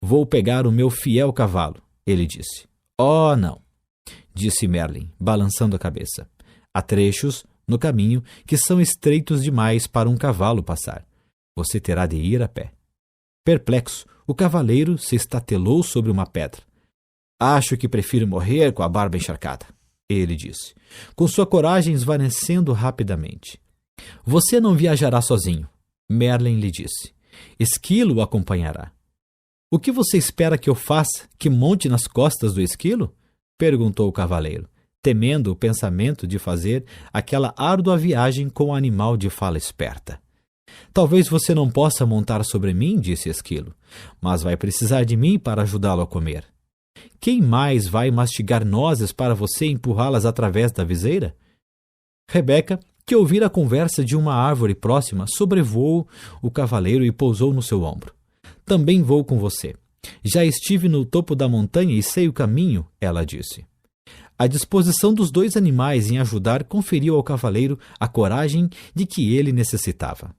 Vou pegar o meu fiel cavalo, ele disse. Oh, não, disse Merlin, balançando a cabeça. Há trechos no caminho que são estreitos demais para um cavalo passar. Você terá de ir a pé. Perplexo, o cavaleiro se estatelou sobre uma pedra. Acho que prefiro morrer com a barba encharcada, ele disse, com sua coragem esvanecendo rapidamente. Você não viajará sozinho, Merlin lhe disse. Esquilo o acompanhará. O que você espera que eu faça? Que monte nas costas do esquilo? Perguntou o cavaleiro, temendo o pensamento de fazer aquela árdua viagem com o animal de fala esperta. Talvez você não possa montar sobre mim, disse Esquilo, mas vai precisar de mim para ajudá-lo a comer. Quem mais vai mastigar nozes para você empurrá-las através da viseira? Rebeca, que ouvira a conversa de uma árvore próxima, sobrevoou o cavaleiro e pousou no seu ombro. Também vou com você. Já estive no topo da montanha e sei o caminho, ela disse. A disposição dos dois animais em ajudar conferiu ao cavaleiro a coragem de que ele necessitava.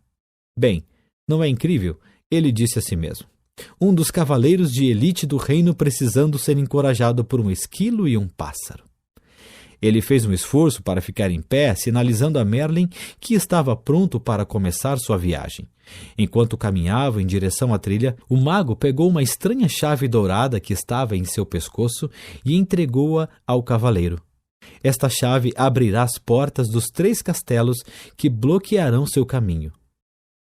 Bem, não é incrível? Ele disse a si mesmo. Um dos cavaleiros de elite do reino precisando ser encorajado por um esquilo e um pássaro. Ele fez um esforço para ficar em pé, sinalizando a Merlin que estava pronto para começar sua viagem. Enquanto caminhava em direção à trilha, o mago pegou uma estranha chave dourada que estava em seu pescoço e entregou-a ao cavaleiro. Esta chave abrirá as portas dos 3 castelos que bloquearão seu caminho.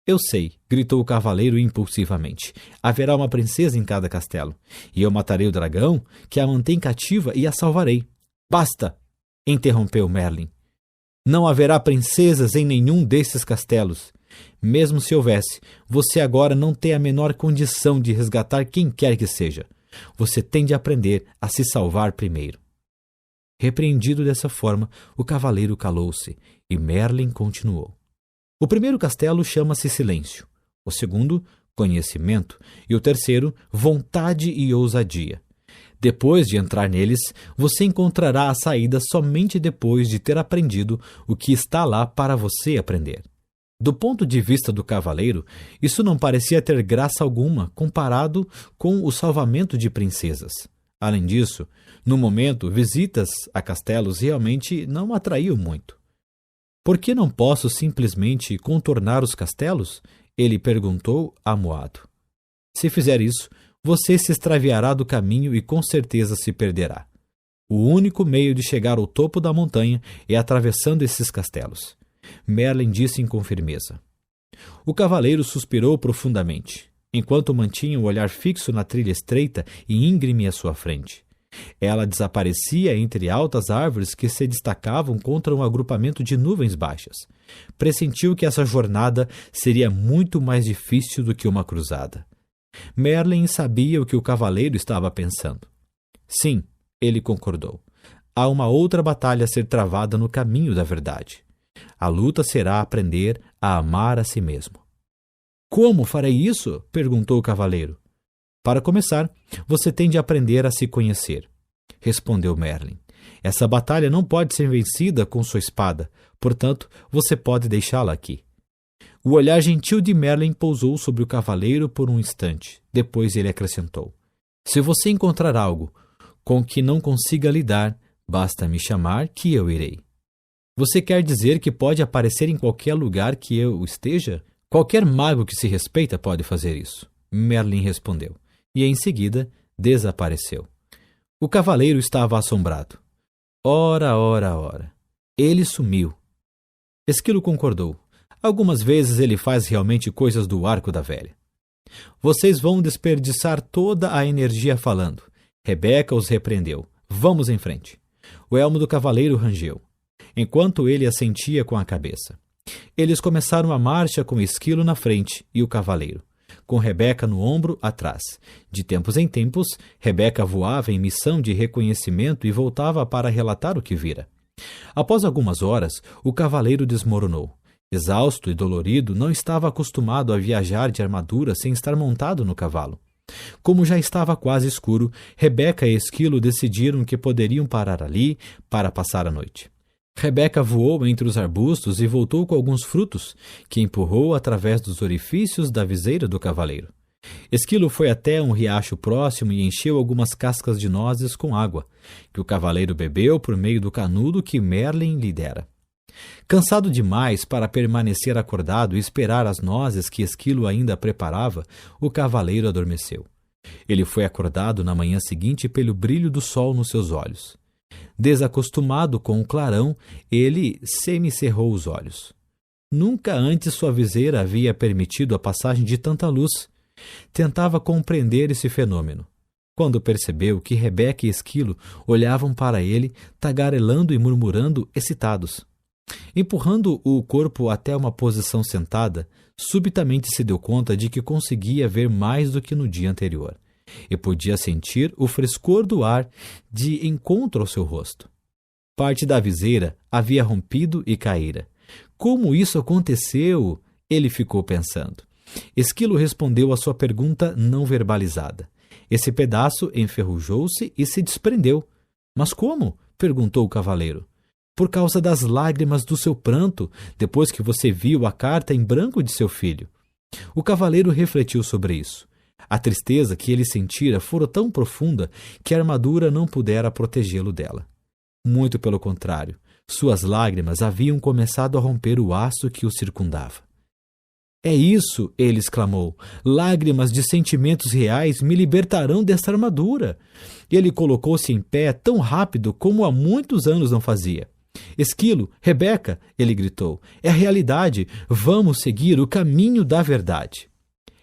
Eu sei, gritou o cavaleiro impulsivamente. Haverá uma princesa em cada castelo, e eu matarei o dragão que a mantém cativa e a salvarei. Basta! Interrompeu Merlin. Não haverá princesas em nenhum desses castelos. Mesmo se houvesse, você agora não tem a menor condição de resgatar quem quer que seja. Você tem de aprender a se salvar primeiro. Repreendido dessa forma, o cavaleiro calou-se e Merlin continuou. O primeiro castelo chama-se Silêncio, o segundo, Conhecimento, e o terceiro, Vontade e Ousadia. Depois de entrar neles, você encontrará a saída somente depois de ter aprendido o que está lá para você aprender. Do ponto de vista do cavaleiro, isso não parecia ter graça alguma comparado com o salvamento de princesas. Além disso, no momento, visitas a castelos realmente não atraíam muito. Por que não posso simplesmente contornar os castelos? Ele perguntou, amuado. Se fizer isso, você se extraviará do caminho e com certeza se perderá. O único meio de chegar ao topo da montanha é atravessando esses castelos. Merlin disse com firmeza. O cavaleiro suspirou profundamente, enquanto mantinha o olhar fixo na trilha estreita e íngreme à sua frente. Ela desaparecia entre altas árvores que se destacavam contra um agrupamento de nuvens baixas. Pressentiu que essa jornada seria muito mais difícil do que uma cruzada. Merlin sabia o que o cavaleiro estava pensando. Sim, ele concordou. Há uma outra batalha a ser travada no caminho da verdade. A luta será aprender a amar a si mesmo. Como farei isso? Perguntou o cavaleiro. Para começar, você tem de aprender a se conhecer, respondeu Merlin. Essa batalha não pode ser vencida com sua espada, portanto, você pode deixá-la aqui. O olhar gentil de Merlin pousou sobre o cavaleiro por um instante. Depois ele acrescentou. Se você encontrar algo com que não consiga lidar, basta me chamar que eu irei. Você quer dizer que pode aparecer em qualquer lugar que eu esteja? Qualquer mago que se respeita pode fazer isso, Merlin respondeu, e em seguida desapareceu. O cavaleiro estava assombrado. Ora. Ele sumiu. Esquilo concordou. Algumas vezes ele faz realmente coisas do arco da velha. Vocês vão desperdiçar toda a energia falando. Rebeca os repreendeu. Vamos em frente. O elmo do cavaleiro rangeu, enquanto ele assentia com a cabeça. Eles começaram a marcha com Esquilo na frente e o cavaleiro, com Rebeca no ombro atrás. De tempos em tempos, Rebeca voava em missão de reconhecimento e voltava para relatar o que vira. Após algumas horas, o cavaleiro desmoronou. Exausto e dolorido, não estava acostumado a viajar de armadura sem estar montado no cavalo. Como já estava quase escuro, Rebeca e Esquilo decidiram que poderiam parar ali para passar a noite. Rebeca voou entre os arbustos e voltou com alguns frutos, que empurrou através dos orifícios da viseira do cavaleiro. Esquilo foi até um riacho próximo e encheu algumas cascas de nozes com água, que o cavaleiro bebeu por meio do canudo que Merlin lhe dera. Cansado demais para permanecer acordado e esperar as nozes que Esquilo ainda preparava, o cavaleiro adormeceu. Ele foi acordado na manhã seguinte pelo brilho do sol nos seus olhos. Desacostumado com o clarão, ele semicerrou os olhos. Nunca antes sua viseira havia permitido a passagem de tanta luz. Tentava compreender esse fenômeno, quando percebeu que Rebeca e Esquilo olhavam para ele, tagarelando e murmurando, excitados. Empurrando o corpo até uma posição sentada, subitamente se deu conta de que conseguia ver mais do que no dia anterior, e podia sentir o frescor do ar de encontro ao seu rosto. Parte da viseira havia rompido e caíra. Como isso aconteceu? Ele ficou pensando. Esquilo respondeu à sua pergunta não verbalizada. Esse pedaço enferrujou-se e se desprendeu. Mas como? perguntou o cavaleiro. Por causa das lágrimas do seu pranto, depois que você viu a carta em branco de seu filho. O cavaleiro refletiu sobre isso. A tristeza que ele sentira fora tão profunda que a armadura não pudera protegê-lo dela. Muito pelo contrário, suas lágrimas haviam começado a romper o aço que o circundava. É isso, ele exclamou. Lágrimas de sentimentos reais me libertarão desta armadura. Ele colocou-se em pé tão rápido como há muitos anos não fazia. Esquilo, Rebeca, ele gritou, é a realidade. Vamos seguir o caminho da verdade.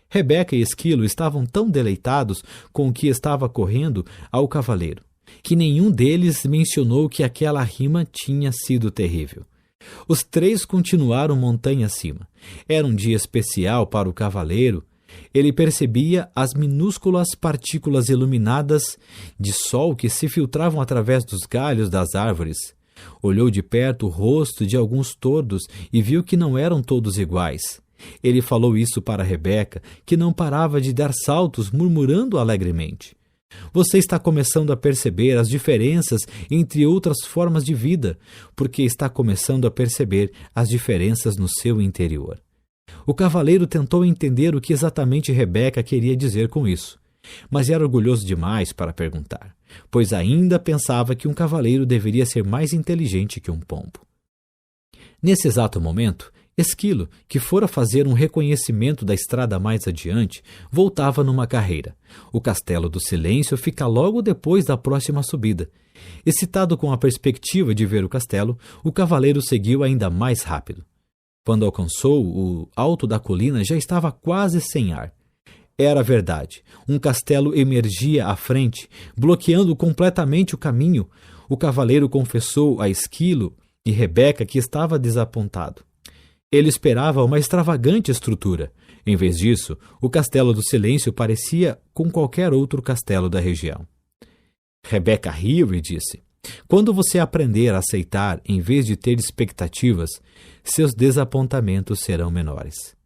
Rebeca e Esquilo estavam tão deleitados com o que estava correndo ao cavaleiro, que nenhum deles mencionou que aquela rima tinha sido terrível. Os três continuaram montanha acima. Era um dia especial para o cavaleiro. Ele percebia as minúsculas partículas iluminadas de sol que se filtravam através dos galhos das árvores. Olhou de perto o rosto de alguns tordos e viu que não eram todos iguais. Ele falou isso para Rebeca, que não parava de dar saltos, murmurando alegremente. Você está começando a perceber as diferenças entre outras formas de vida, porque está começando a perceber as diferenças no seu interior. O cavaleiro tentou entender o que exatamente Rebeca queria dizer com isso, mas era orgulhoso demais para perguntar, pois ainda pensava que um cavaleiro deveria ser mais inteligente que um pombo. Nesse exato momento, Esquilo, que fora fazer um reconhecimento da estrada mais adiante, voltava numa carreira. O Castelo do Silêncio fica logo depois da próxima subida. Excitado com a perspectiva de ver o castelo, o cavaleiro seguiu ainda mais rápido. Quando alcançou o alto da colina, já estava quase sem ar. Era verdade. Um castelo emergia à frente, bloqueando completamente o caminho. O cavaleiro confessou a Esquilo e Rebeca que estava desapontado. Ele esperava uma extravagante estrutura. Em vez disso, o Castelo do Silêncio parecia com qualquer outro castelo da região. Rebeca riu e disse: quando você aprender a aceitar em vez de ter expectativas, seus desapontamentos serão menores.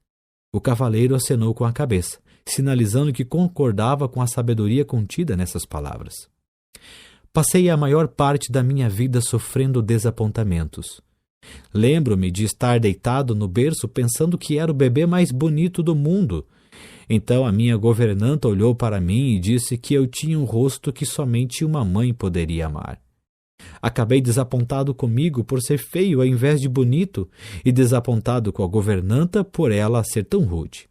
O cavaleiro acenou com a cabeça, sinalizando que concordava com a sabedoria contida nessas palavras. Passei a maior parte da minha vida sofrendo desapontamentos. Lembro-me de estar deitado no berço pensando que era o bebê mais bonito do mundo. Então a minha governanta olhou para mim e disse que eu tinha um rosto que somente uma mãe poderia amar. Acabei desapontado comigo por ser feio ao invés de bonito e desapontado com a governanta por ela ser tão rude.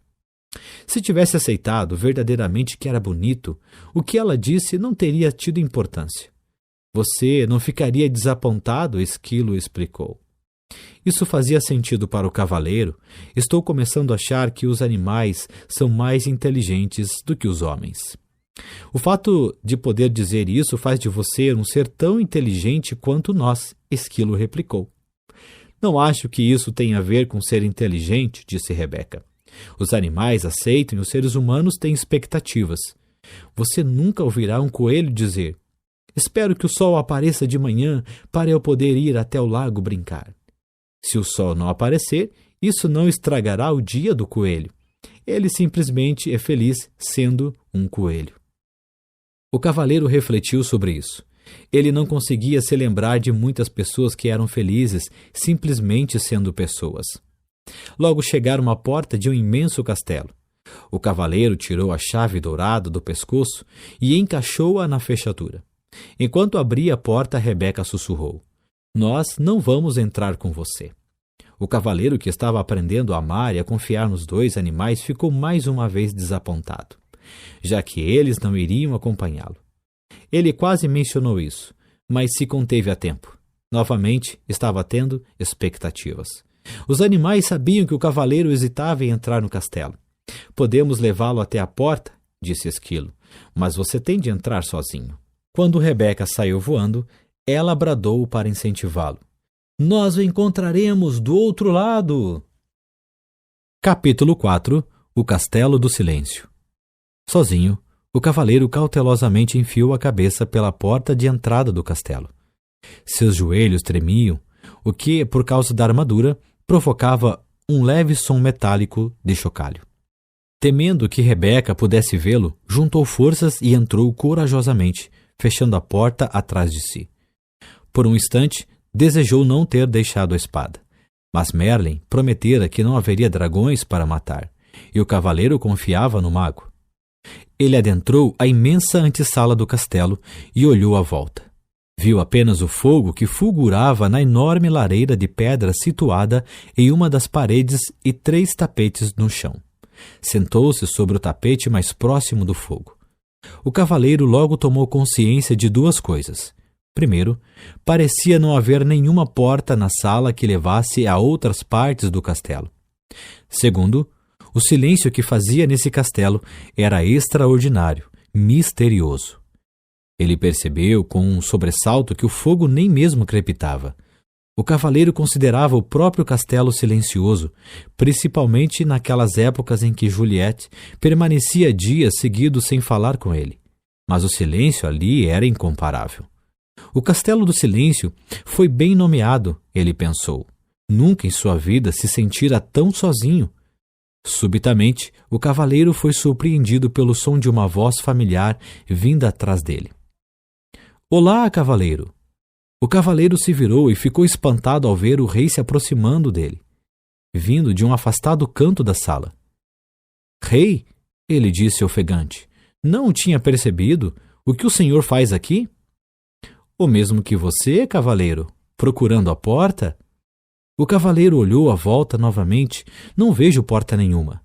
Se tivesse aceitado verdadeiramente que era bonito, o que ela disse não teria tido importância. Você não ficaria desapontado, Esquilo explicou. Isso fazia sentido para o cavaleiro. Estou começando a achar que os animais são mais inteligentes do que os homens. O fato de poder dizer isso faz de você um ser tão inteligente quanto nós, Esquilo replicou. Não acho que isso tenha a ver com ser inteligente, disse Rebeca. Os animais aceitam e os seres humanos têm expectativas. Você nunca ouvirá um coelho dizer: espero que o sol apareça de manhã para eu poder ir até o lago brincar. Se o sol não aparecer, isso não estragará o dia do coelho. Ele simplesmente é feliz sendo um coelho. O cavaleiro refletiu sobre isso. Ele não conseguia se lembrar de muitas pessoas que eram felizes simplesmente sendo pessoas. Logo chegaram à porta de um imenso castelo. O cavaleiro tirou a chave dourada do pescoço e encaixou-a na fechadura. Enquanto abria a porta, Rebeca sussurrou: nós não vamos entrar com você. O cavaleiro, que estava aprendendo a amar e a confiar nos dois animais, ficou mais uma vez desapontado, já que eles não iriam acompanhá-lo. Ele quase mencionou isso, mas se conteve a tempo. Novamente, estava tendo expectativas. Os animais sabiam que o cavaleiro hesitava em entrar no castelo. Podemos levá-lo até a porta, disse Esquilo, mas você tem de entrar sozinho. Quando Rebeca saiu voando, ela bradou para incentivá-lo: nós o encontraremos do outro lado! Capítulo 4 – O Castelo do Silêncio. Sozinho, o cavaleiro cautelosamente enfiou a cabeça pela porta de entrada do castelo. Seus joelhos tremiam, o que, por causa da armadura, provocava um leve som metálico de chocalho. Temendo que Rebeca pudesse vê-lo, juntou forças e entrou corajosamente, fechando a porta atrás de si. Por um instante, desejou não ter deixado a espada. Mas Merlin prometera que não haveria dragões para matar, e o cavaleiro confiava no mago. Ele adentrou a imensa antessala do castelo e olhou à volta. Viu apenas o fogo que fulgurava na enorme lareira de pedra situada em uma das paredes e 3 tapetes no chão. Sentou-se sobre o tapete mais próximo do fogo. O cavaleiro logo tomou consciência de 2 coisas. Primeiro, parecia não haver nenhuma porta na sala que levasse a outras partes do castelo. Segundo, o silêncio que fazia nesse castelo era extraordinário, misterioso. Ele percebeu com um sobressalto que o fogo nem mesmo crepitava. O cavaleiro considerava o próprio castelo silencioso, principalmente naquelas épocas em que Juliette permanecia dias seguidos sem falar com ele. Mas o silêncio ali era incomparável. O Castelo do Silêncio foi bem nomeado, ele pensou. Nunca em sua vida se sentira tão sozinho. Subitamente, o cavaleiro foi surpreendido pelo som de uma voz familiar vinda atrás dele. Olá, cavaleiro! O cavaleiro se virou e ficou espantado ao ver o rei se aproximando dele, vindo de um afastado canto da sala. Rei, ele disse ofegante, não o tinha percebido? O que o senhor faz aqui? O mesmo que você, cavaleiro, procurando a porta? O cavaleiro olhou à volta novamente. Não vejo porta nenhuma.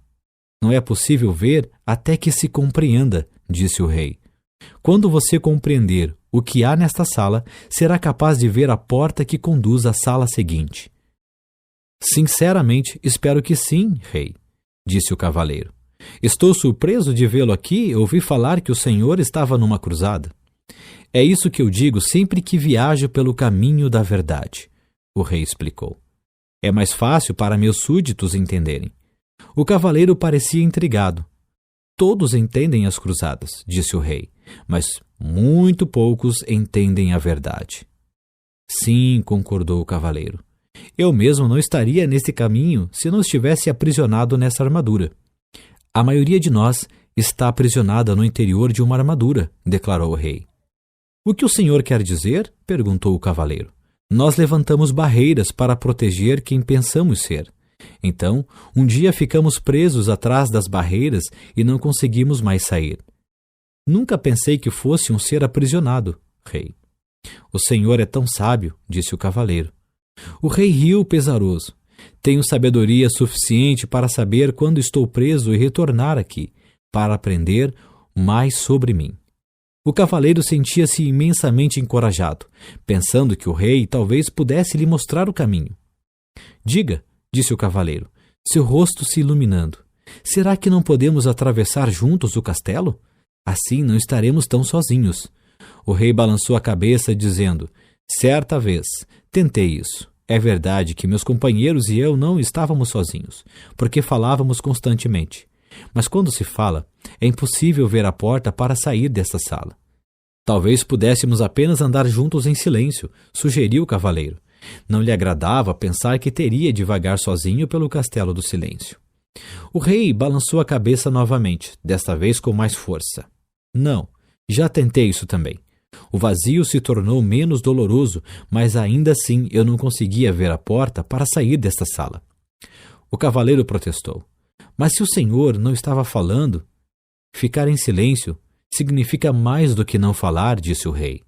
Não é possível ver até que se compreenda, disse o rei. Quando você compreender o que há nesta sala, será capaz de ver a porta que conduz à sala seguinte. Sinceramente, espero que sim, rei, disse o cavaleiro. Estou surpreso de vê-lo aqui e ouvi falar que o senhor estava numa cruzada. É isso que eu digo sempre que viajo pelo caminho da verdade, o rei explicou. É mais fácil para meus súditos entenderem. O cavaleiro parecia intrigado. Todos entendem as cruzadas, disse o rei, mas muito poucos entendem a verdade. Sim, concordou o cavaleiro. Eu mesmo não estaria neste caminho se não estivesse aprisionado nessa armadura. A maioria de nós está aprisionada no interior de uma armadura, declarou o rei. O que o senhor quer dizer? Perguntou o cavaleiro. Nós levantamos barreiras para proteger quem pensamos ser. Então, um dia ficamos presos atrás das barreiras e não conseguimos mais sair. Nunca pensei que fosse um ser aprisionado, rei. O senhor é tão sábio, disse o cavaleiro. O rei riu pesaroso. Tenho sabedoria suficiente para saber quando estou preso e retornar aqui, para aprender mais sobre mim. O cavaleiro sentia-se imensamente encorajado, pensando que o rei talvez pudesse lhe mostrar o caminho. Diga, disse o cavaleiro, seu rosto se iluminando, será que não podemos atravessar juntos o castelo? Assim não estaremos tão sozinhos. O rei balançou a cabeça, dizendo, certa vez, tentei isso. É verdade que meus companheiros e eu não estávamos sozinhos, porque falávamos constantemente. Mas quando se fala, é impossível ver a porta para sair desta sala. Talvez pudéssemos apenas andar juntos em silêncio, sugeriu o cavaleiro. Não lhe agradava pensar que teria de vagar sozinho pelo castelo do silêncio. O rei balançou a cabeça novamente, desta vez com mais força. Não, já tentei isso também. O vazio se tornou menos doloroso, mas ainda assim eu não conseguia ver a porta para sair desta sala. O cavaleiro protestou. Mas se o senhor não estava falando, ficar em silêncio significa mais do que não falar, disse o rei.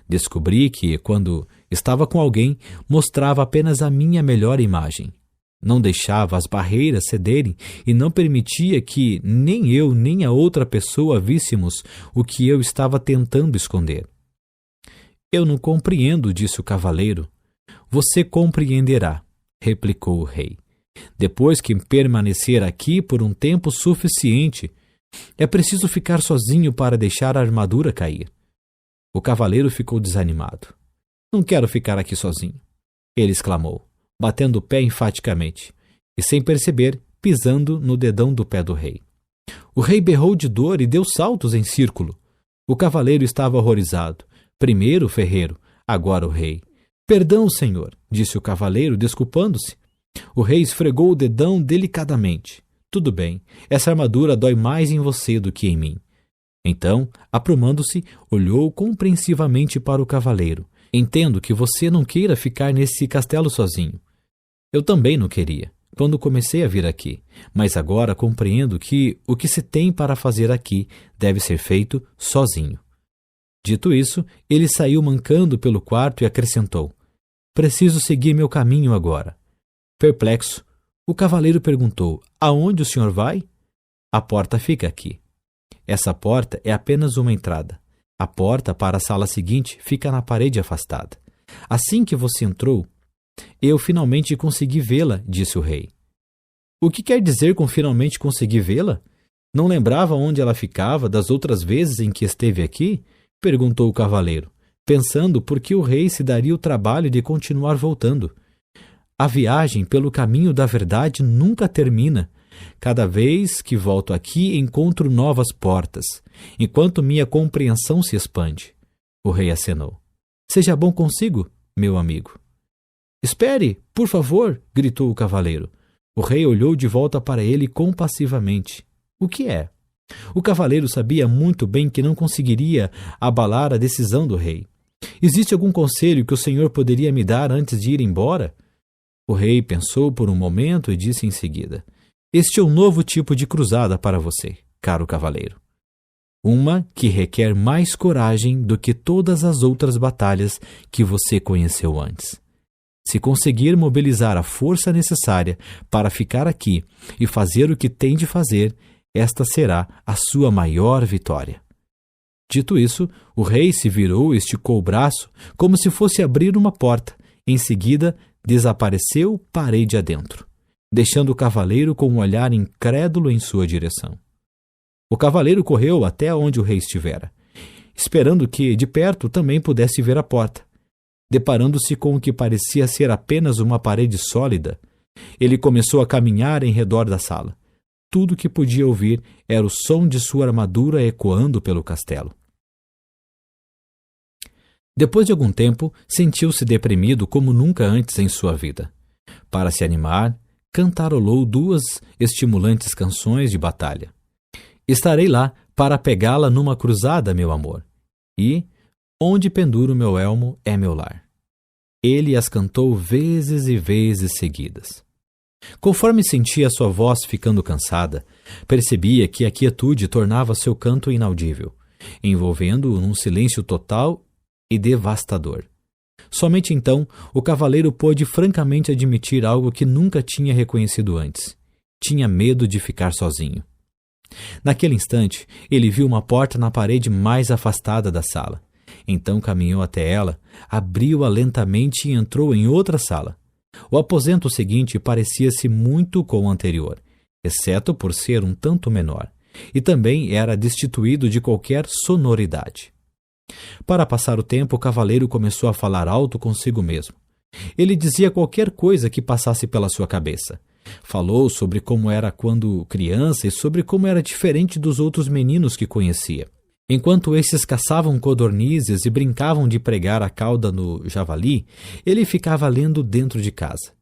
Descobri que, quando estava com alguém, mostrava apenas a minha melhor imagem. Não deixava as barreiras cederem e não permitia que nem eu nem a outra pessoa víssemos o que eu estava tentando esconder. Eu não compreendo, disse o cavaleiro. Você compreenderá, replicou o rei. Depois que permanecer aqui por um tempo suficiente, é preciso ficar sozinho para deixar a armadura cair. O cavaleiro ficou desanimado. Não quero ficar aqui sozinho, ele exclamou, batendo o pé enfaticamente, e sem perceber, pisando no dedão do pé do rei. O rei berrou de dor e deu saltos em círculo. O cavaleiro estava horrorizado. Primeiro o ferreiro, agora o rei. Perdão, senhor, disse o cavaleiro, desculpando-se. O rei esfregou o dedão delicadamente. Tudo bem, essa armadura dói mais em você do que em mim. Então, aprumando-se, olhou compreensivamente para o cavaleiro, Entendo que você não queira ficar nesse castelo sozinho. Eu também não queria, quando comecei a vir aqui, mas agora compreendo que o que se tem para fazer aqui deve ser feito sozinho. Dito isso, ele saiu mancando pelo quarto e acrescentou: preciso seguir meu caminho agora. Perplexo, o cavaleiro perguntou: aonde o senhor vai? A porta fica aqui. Essa porta é apenas uma entrada. A porta para a sala seguinte fica na parede afastada. Assim que você entrou, eu finalmente consegui vê-la, disse o rei. O que quer dizer com finalmente consegui vê-la? Não lembrava onde ela ficava das outras vezes em que esteve aqui? Perguntou o cavaleiro, pensando por que o rei se daria o trabalho de continuar voltando. A viagem pelo caminho da verdade nunca termina. Cada vez que volto aqui, encontro novas portas, enquanto minha compreensão se expande. O rei acenou. Seja bom consigo, meu amigo. Espere, por favor, gritou o cavaleiro. O rei olhou de volta para ele compassivamente. O que é? O cavaleiro sabia muito bem que não conseguiria abalar a decisão do rei. Existe algum conselho que o senhor poderia me dar antes de ir embora? O rei pensou por um momento e disse em seguida: este é um novo tipo de cruzada para você, caro cavaleiro. Uma que requer mais coragem do que todas as outras batalhas que você conheceu antes. Se conseguir mobilizar a força necessária para ficar aqui e fazer o que tem de fazer, esta será a sua maior vitória. Dito isso, o rei se virou e esticou o braço como se fosse abrir uma porta. Em seguida, desapareceu parede adentro, deixando o cavaleiro com um olhar incrédulo em sua direção. O cavaleiro correu até onde o rei estivera, esperando que, de perto, também pudesse ver a porta. Deparando-se com o que parecia ser apenas uma parede sólida, ele começou a caminhar em redor da sala. Tudo o que podia ouvir era o som de sua armadura ecoando pelo castelo. Depois de algum tempo, sentiu-se deprimido como nunca antes em sua vida. Para se animar, cantarolou 2 estimulantes canções de batalha. Estarei lá para pegá-la numa cruzada, meu amor. E onde penduro meu elmo é meu lar. Ele as cantou vezes e vezes seguidas. Conforme sentia sua voz ficando cansada, percebia que a quietude tornava seu canto inaudível, envolvendo-o num silêncio total e devastador. Somente então o cavaleiro pôde francamente admitir algo que nunca tinha reconhecido antes. Tinha medo de ficar sozinho. Naquele instante, ele viu uma porta na parede mais afastada da sala. Então caminhou até ela, abriu-a lentamente e entrou em outra sala. O aposento seguinte parecia-se muito com o anterior, exceto por ser um tanto menor, e também era destituído de qualquer sonoridade. Para passar o tempo, o cavaleiro começou a falar alto consigo mesmo. Ele dizia qualquer coisa que passasse pela sua cabeça. Falou sobre como era quando criança e sobre como era diferente dos outros meninos que conhecia. Enquanto esses caçavam codornizes e brincavam de pregar a cauda no javali, ele ficava lendo dentro de casa.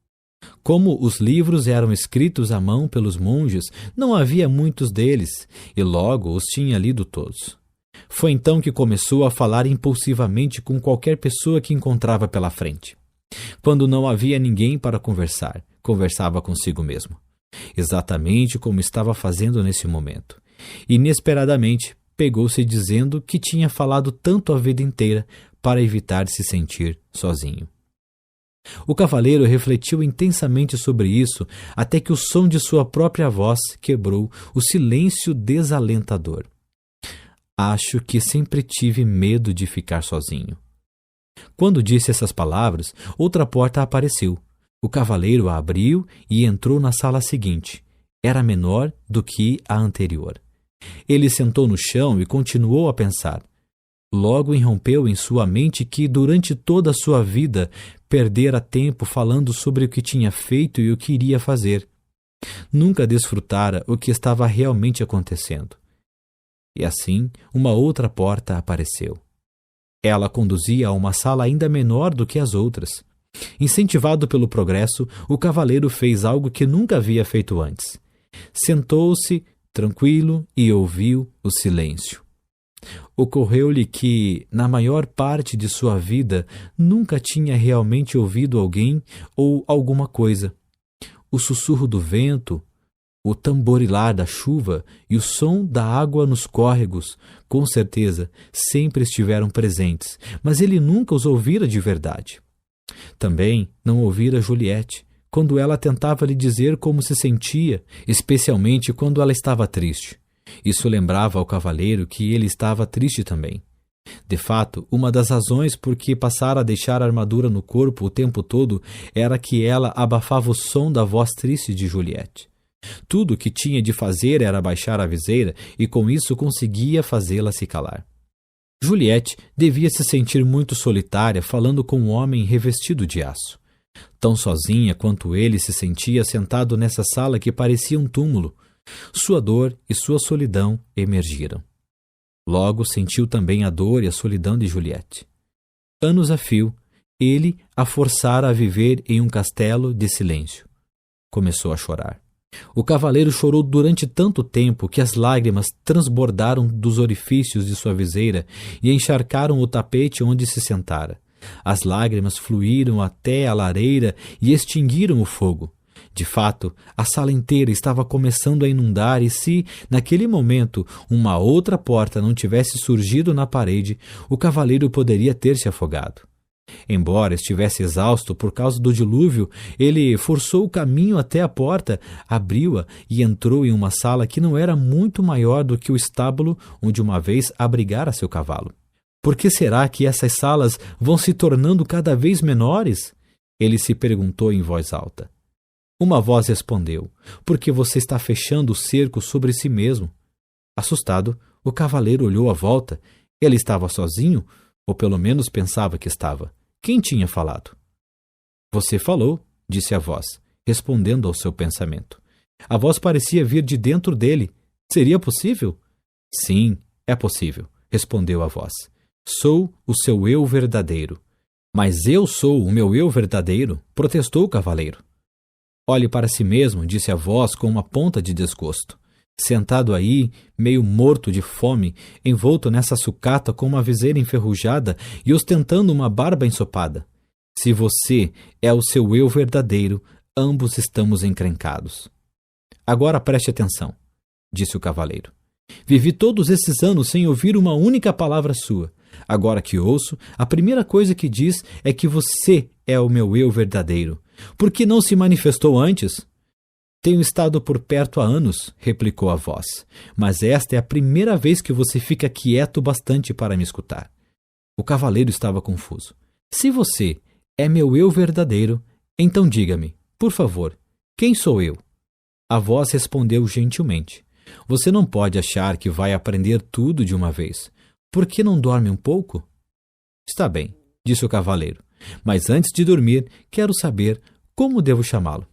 Como os livros eram escritos à mão pelos monges, não havia muitos deles, e logo os tinha lido todos. Foi então que começou a falar impulsivamente com qualquer pessoa que encontrava pela frente. Quando não havia ninguém para conversar, conversava consigo mesmo, exatamente como estava fazendo nesse momento. Inesperadamente, pegou-se dizendo que tinha falado tanto a vida inteira para evitar se sentir sozinho. O cavaleiro refletiu intensamente sobre isso até que o som de sua própria voz quebrou o silêncio desalentador. Acho que sempre tive medo de ficar sozinho. Quando disse essas palavras, outra porta apareceu. O cavaleiro a abriu e entrou na sala seguinte. Era menor do que a anterior. Ele sentou no chão e continuou a pensar. Logo irrompeu em sua mente que, durante toda a sua vida, perdera tempo falando sobre o que tinha feito e o que iria fazer. Nunca desfrutara o que estava realmente acontecendo. E assim, uma outra porta apareceu. Ela conduzia a uma sala ainda menor do que as outras. Incentivado pelo progresso, o cavaleiro fez algo que nunca havia feito antes. Sentou-se tranquilo e ouviu o silêncio. Ocorreu-lhe que, na maior parte de sua vida, nunca tinha realmente ouvido alguém ou alguma coisa. O sussurro do vento, o tamborilar da chuva e o som da água nos córregos, com certeza, sempre estiveram presentes, mas ele nunca os ouvira de verdade. Também não ouvira Juliette, quando ela tentava lhe dizer como se sentia, especialmente quando ela estava triste. Isso lembrava ao cavaleiro que ele estava triste também. De fato, uma das razões por que passara a deixar a armadura no corpo o tempo todo era que ela abafava o som da voz triste de Juliette. Tudo o que tinha de fazer era baixar a viseira e com isso conseguia fazê-la se calar. Juliette devia se sentir muito solitária falando com um homem revestido de aço. Tão sozinha quanto ele se sentia sentado nessa sala que parecia um túmulo. Sua dor e sua solidão emergiram. Logo sentiu também a dor e a solidão de Juliette. Anos a fio, ele a forçara a viver em um castelo de silêncio. Começou a chorar. O cavaleiro chorou durante tanto tempo que as lágrimas transbordaram dos orifícios de sua viseira e encharcaram o tapete onde se sentara. As lágrimas fluíram até a lareira e extinguiram o fogo. De fato, a sala inteira estava começando a inundar e se, naquele momento, uma outra porta não tivesse surgido na parede, o cavaleiro poderia ter se afogado. Embora estivesse exausto por causa do dilúvio, ele forçou o caminho até a porta, abriu-a e entrou em uma sala que não era muito maior do que o estábulo onde uma vez abrigara seu cavalo. Por que será que essas salas vão se tornando cada vez menores? Ele se perguntou em voz alta. Uma voz respondeu, porque você está fechando o cerco sobre si mesmo. Assustado, o cavaleiro olhou à volta. Ele estava sozinho, ou pelo menos pensava que estava. Quem tinha falado? Você falou, disse a voz, respondendo ao seu pensamento. A voz parecia vir de dentro dele. Seria possível? Sim, é possível, respondeu a voz. Sou o seu eu verdadeiro. Mas eu sou o meu eu verdadeiro, protestou o cavaleiro. Olhe para si mesmo, disse a voz com uma ponta de desgosto. Sentado aí, meio morto de fome, envolto nessa sucata com uma viseira enferrujada e ostentando uma barba ensopada. Se você é o seu eu verdadeiro, ambos estamos encrencados. Agora preste atenção, disse o cavaleiro. Vivi todos esses anos sem ouvir uma única palavra sua. Agora que ouço, a primeira coisa que diz é que você é o meu eu verdadeiro. Por que não se manifestou antes? Tenho estado por perto há anos, replicou a voz, mas esta é a primeira vez que você fica quieto bastante para me escutar. O cavaleiro estava confuso. Se você é meu eu verdadeiro, então diga-me, por favor, quem sou eu? A voz respondeu gentilmente. Você não pode achar que vai aprender tudo de uma vez. Por que não dorme um pouco? Está bem, disse o cavaleiro, mas antes de dormir, quero saber como devo chamá-lo.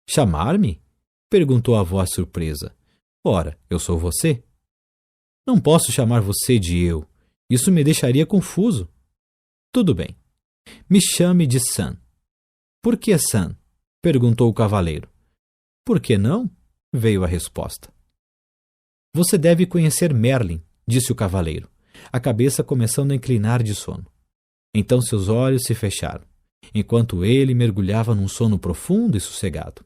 Chamar-me? Perguntou a voz surpresa. Ora, eu sou você. Não posso chamar você de eu. Isso me deixaria confuso. Tudo bem. Me chame de Sam. Por que Sam? Perguntou o cavaleiro. Por que não? Veio a resposta. Você deve conhecer Merlin, disse o cavaleiro, a cabeça começando a inclinar de sono. Então seus olhos se fecharam, enquanto ele mergulhava num sono profundo e sossegado.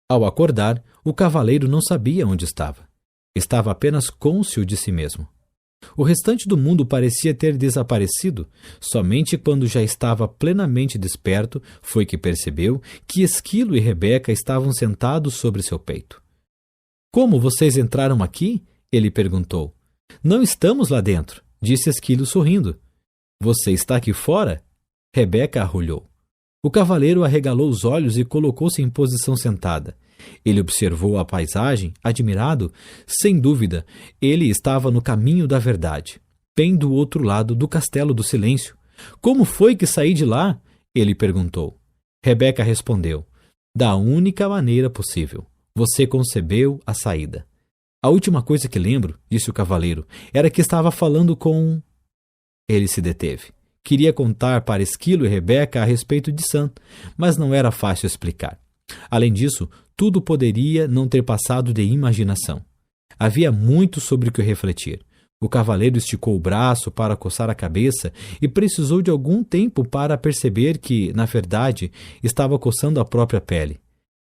Ao acordar, o cavaleiro não sabia onde estava. Estava apenas cônscio de si mesmo. O restante do mundo parecia ter desaparecido. Somente quando já estava plenamente desperto foi que percebeu que Esquilo e Rebeca estavam sentados sobre seu peito. Como vocês entraram aqui? Ele perguntou. Não estamos lá dentro, disse Esquilo sorrindo. Você está aqui fora? Rebeca arrulhou. O cavaleiro arregalou os olhos e colocou-se em posição sentada. Ele observou a paisagem, admirado. Sem dúvida, ele estava no caminho da verdade, bem do outro lado do castelo do silêncio. Como foi que saí de lá? Ele perguntou. Rebeca respondeu. Da única maneira possível. Você concebeu a saída. A última coisa que lembro, disse o cavaleiro, era que estava falando com... Ele se deteve. Queria contar para Esquilo e Rebeca a respeito de Sam, mas não era fácil explicar. Além disso, tudo poderia não ter passado de imaginação. Havia muito sobre o que refletir. O cavaleiro esticou o braço para coçar a cabeça e precisou de algum tempo para perceber que, na verdade, estava coçando a própria pele.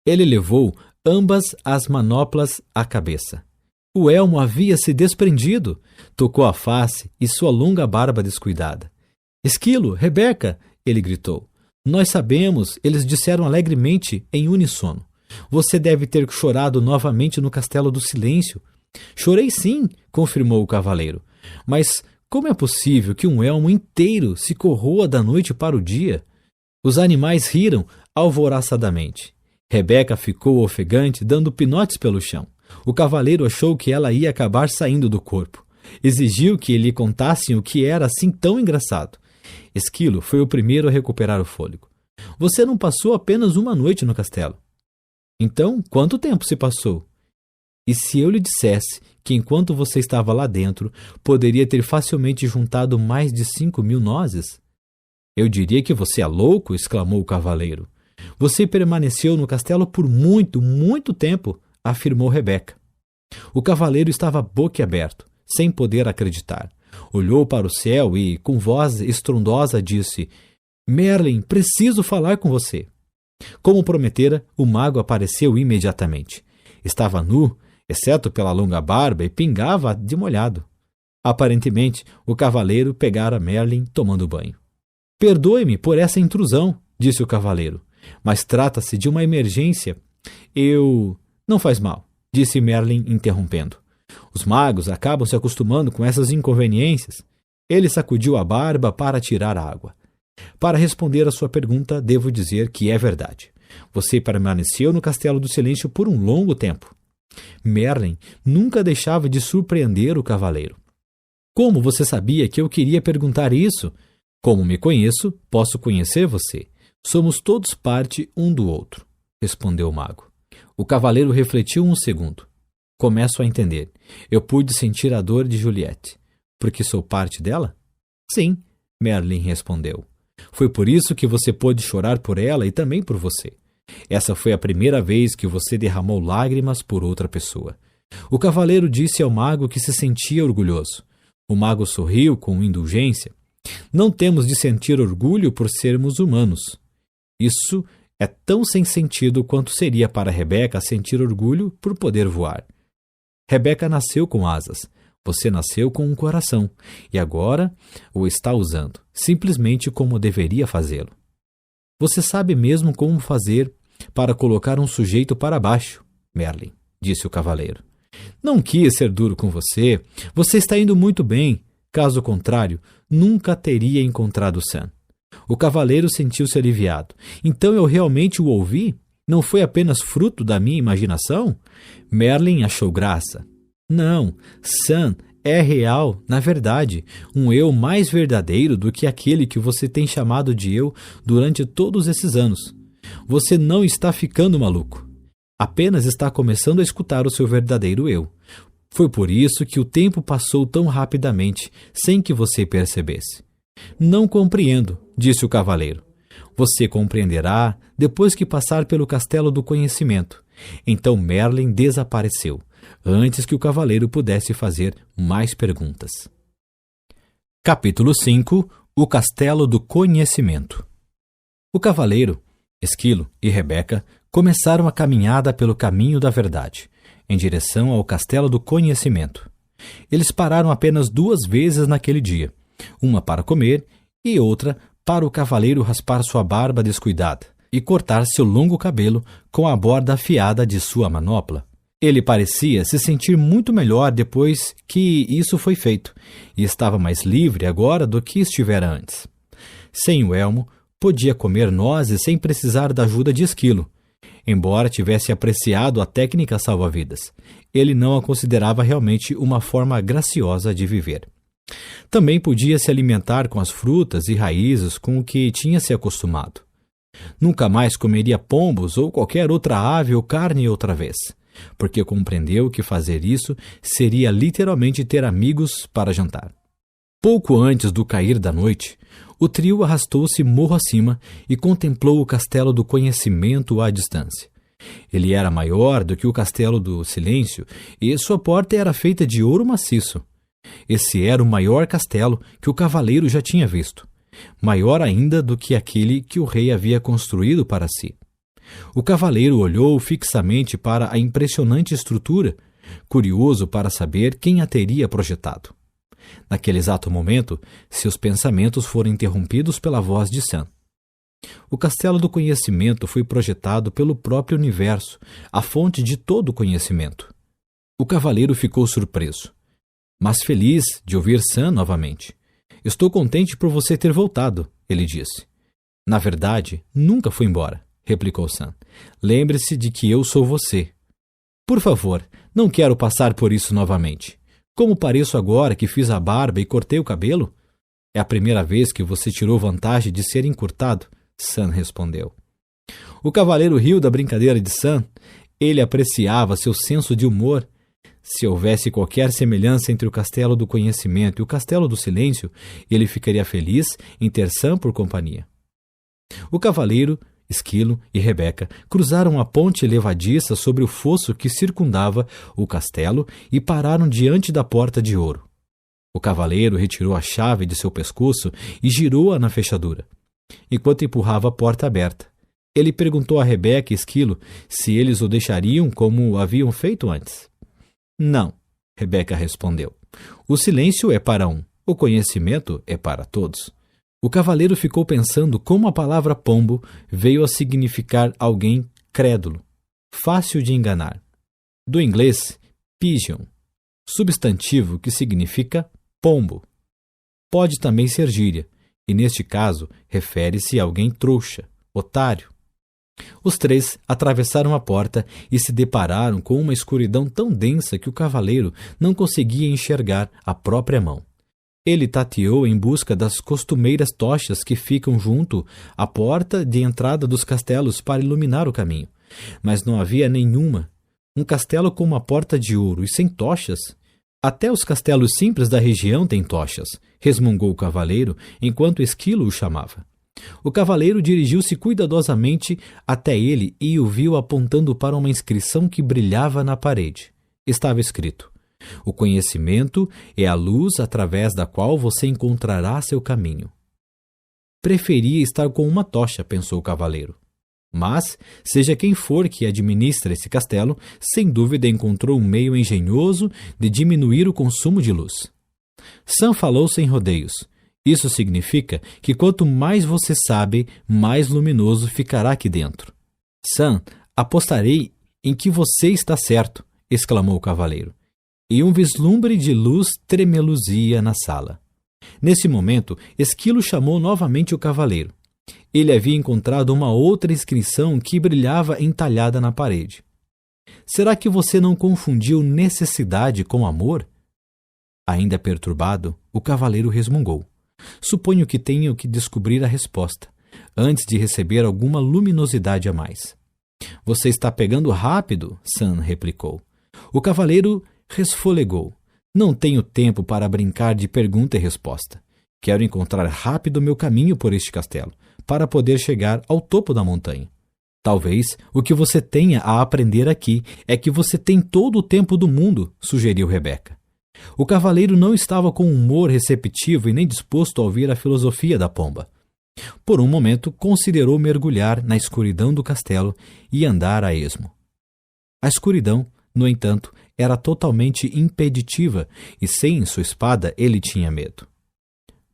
Ele levou ambas as manoplas à cabeça. O elmo havia se desprendido, tocou a face e sua longa barba descuidada. Esquilo, Rebeca, ele gritou. Nós sabemos, eles disseram alegremente em uníssono. Você deve ter chorado novamente no Castelo do Silêncio. Chorei sim, confirmou o cavaleiro. Mas como é possível que um elmo inteiro se corroa da noite para o dia? Os animais riram alvoroçadamente. Rebeca ficou ofegante, dando pinotes pelo chão. O cavaleiro achou que ela ia acabar saindo do corpo. Exigiu que lhe contassem o que era assim tão engraçado. Esquilo foi o primeiro a recuperar o fôlego. Você não passou apenas uma noite no castelo. Então, quanto tempo se passou? E se eu lhe dissesse que enquanto você estava lá dentro, poderia ter facilmente juntado mais de 5.000 nozes? Eu diria que você é louco, exclamou o cavaleiro. Você permaneceu no castelo por muito, muito tempo, afirmou Rebeca. O cavaleiro estava boquiaberto, sem poder acreditar. Olhou para o céu e, com voz estrondosa, disse: Merlin, preciso falar com você. Como prometera, o mago apareceu imediatamente. Estava nu, exceto pela longa barba, e pingava de molhado. Aparentemente, o cavaleiro pegara Merlin tomando banho. Perdoe-me por essa intrusão, disse o cavaleiro, mas trata-se de uma emergência. Não faz mal, disse Merlin interrompendo. Os magos acabam se acostumando com essas inconveniências. Ele sacudiu a barba para tirar a água. Para responder à sua pergunta, devo dizer que é verdade. Você permaneceu no Castelo do Silêncio por um longo tempo. Merlin nunca deixava de surpreender o cavaleiro. Como você sabia que eu queria perguntar isso? Como me conheço, posso conhecer você. Somos todos parte um do outro, respondeu o mago. O cavaleiro refletiu um segundo. Começo a entender. Eu pude sentir a dor de Juliette. Porque sou parte dela? Sim, Merlin respondeu. Foi por isso que você pôde chorar por ela e também por você. Essa foi a primeira vez que você derramou lágrimas por outra pessoa. O cavaleiro disse ao mago que se sentia orgulhoso. O mago sorriu com indulgência. Não temos de sentir orgulho por sermos humanos. Isso é tão sem sentido quanto seria para Rebeca sentir orgulho por poder voar. Rebeca nasceu com asas. Você nasceu com um coração e agora o está usando, simplesmente como deveria fazê-lo. Você sabe mesmo como fazer para colocar um sujeito para baixo, Merlin, disse o cavaleiro. Não quis ser duro com você. Você está indo muito bem. Caso contrário, nunca teria encontrado Sam. O cavaleiro sentiu-se aliviado. Então eu realmente o ouvi? Não foi apenas fruto da minha imaginação? Merlin achou graça. Não, Sam é real, na verdade, um eu mais verdadeiro do que aquele que você tem chamado de eu durante todos esses anos. Você não está ficando maluco. Apenas está começando a escutar o seu verdadeiro eu. Foi por isso que o tempo passou tão rapidamente, sem que você percebesse. Não compreendo, disse o cavaleiro. Você compreenderá depois que passar pelo Castelo do Conhecimento. Então Merlin desapareceu, antes que o cavaleiro pudesse fazer mais perguntas. Capítulo 5 – O Castelo do Conhecimento. O cavaleiro, Esquilo e Rebeca começaram a caminhada pelo caminho da verdade, em direção ao Castelo do Conhecimento. Eles pararam apenas 2 vezes naquele dia, uma para comer e outra para o cavaleiro raspar sua barba descuidada e cortar seu longo cabelo com a borda afiada de sua manopla. Ele parecia se sentir muito melhor depois que isso foi feito, e estava mais livre agora do que estivera antes. Sem o elmo, podia comer nozes sem precisar da ajuda de Esquilo. Embora tivesse apreciado a técnica salva-vidas, ele não a considerava realmente uma forma graciosa de viver. Também podia se alimentar com as frutas e raízes com o que tinha se acostumado. Nunca mais comeria pombos ou qualquer outra ave ou carne outra vez, porque compreendeu que fazer isso seria literalmente ter amigos para jantar. Pouco antes do cair da noite, o trio arrastou-se morro acima e contemplou o Castelo do Conhecimento à distância. Ele era maior do que o Castelo do Silêncio e sua porta era feita de ouro maciço. Esse era o maior castelo que o cavaleiro já tinha visto, maior ainda do que aquele que o rei havia construído para si. O cavaleiro olhou fixamente para a impressionante estrutura, curioso para saber quem a teria projetado. Naquele exato momento, seus pensamentos foram interrompidos pela voz de Sam. O castelo do conhecimento foi projetado pelo próprio universo, a fonte de todo o conhecimento. O cavaleiro ficou surpreso, mas feliz de ouvir Sam novamente. Estou contente por você ter voltado, ele disse. Na verdade, nunca fui embora, replicou Sam. Lembre-se de que eu sou você. Por favor, não quero passar por isso novamente. Como pareço agora que fiz a barba e cortei o cabelo? É a primeira vez que você tirou vantagem de ser encurtado, Sam respondeu. O cavaleiro riu da brincadeira de Sam. Ele apreciava seu senso de humor. Se houvesse qualquer semelhança entre o castelo do conhecimento e o castelo do silêncio, ele ficaria feliz em ter Sam por companhia. O cavaleiro, Esquilo e Rebeca cruzaram a ponte levadiça sobre o fosso que circundava o castelo e pararam diante da porta de ouro. O cavaleiro retirou a chave de seu pescoço e girou-a na fechadura, enquanto empurrava a porta aberta. Ele perguntou a Rebeca e Esquilo se eles o deixariam como haviam feito antes. Não, Rebeca respondeu. O silêncio é para um, o conhecimento é para todos. O cavaleiro ficou pensando como a palavra pombo veio a significar alguém crédulo, fácil de enganar. Do inglês, pigeon, substantivo que significa pombo. Pode também ser gíria, e neste caso refere-se a alguém trouxa, otário. Os três atravessaram a porta e se depararam com uma escuridão tão densa que o cavaleiro não conseguia enxergar a própria mão. Ele tateou em busca das costumeiras tochas que ficam junto à porta de entrada dos castelos para iluminar o caminho, mas não havia nenhuma. Um castelo com uma porta de ouro e sem tochas? Até os castelos simples da região têm tochas, resmungou o cavaleiro enquanto Esquilo o chamava. O cavaleiro dirigiu-se cuidadosamente até ele e o viu apontando para uma inscrição que brilhava na parede. Estava escrito: o conhecimento é a luz através da qual você encontrará seu caminho. Preferia estar com uma tocha, pensou o cavaleiro. Mas, seja quem for que administra esse castelo, sem dúvida encontrou um meio engenhoso de diminuir o consumo de luz. Sam falou sem rodeios. Isso significa que quanto mais você sabe, mais luminoso ficará aqui dentro. Sam, apostarei em que você está certo, exclamou o cavaleiro. E um vislumbre de luz tremeluzia na sala. Nesse momento, Esquilo chamou novamente o cavaleiro. Ele havia encontrado uma outra inscrição que brilhava entalhada na parede. Será que você não confundiu necessidade com amor? Ainda perturbado, o cavaleiro resmungou. Suponho que tenho que descobrir a resposta, antes de receber alguma luminosidade a mais. Você está pegando rápido, Sam replicou. O cavaleiro resfolegou. Não tenho tempo para brincar de pergunta e resposta. Quero encontrar rápido meu caminho por este castelo, para poder chegar ao topo da montanha. Talvez o que você tenha a aprender aqui é que você tem todo o tempo do mundo, sugeriu Rebeca. O cavaleiro não estava com humor receptivo e nem disposto a ouvir a filosofia da pomba. Por um momento, considerou mergulhar na escuridão do castelo e andar a esmo. A escuridão, no entanto, era totalmente impeditiva e sem sua espada ele tinha medo.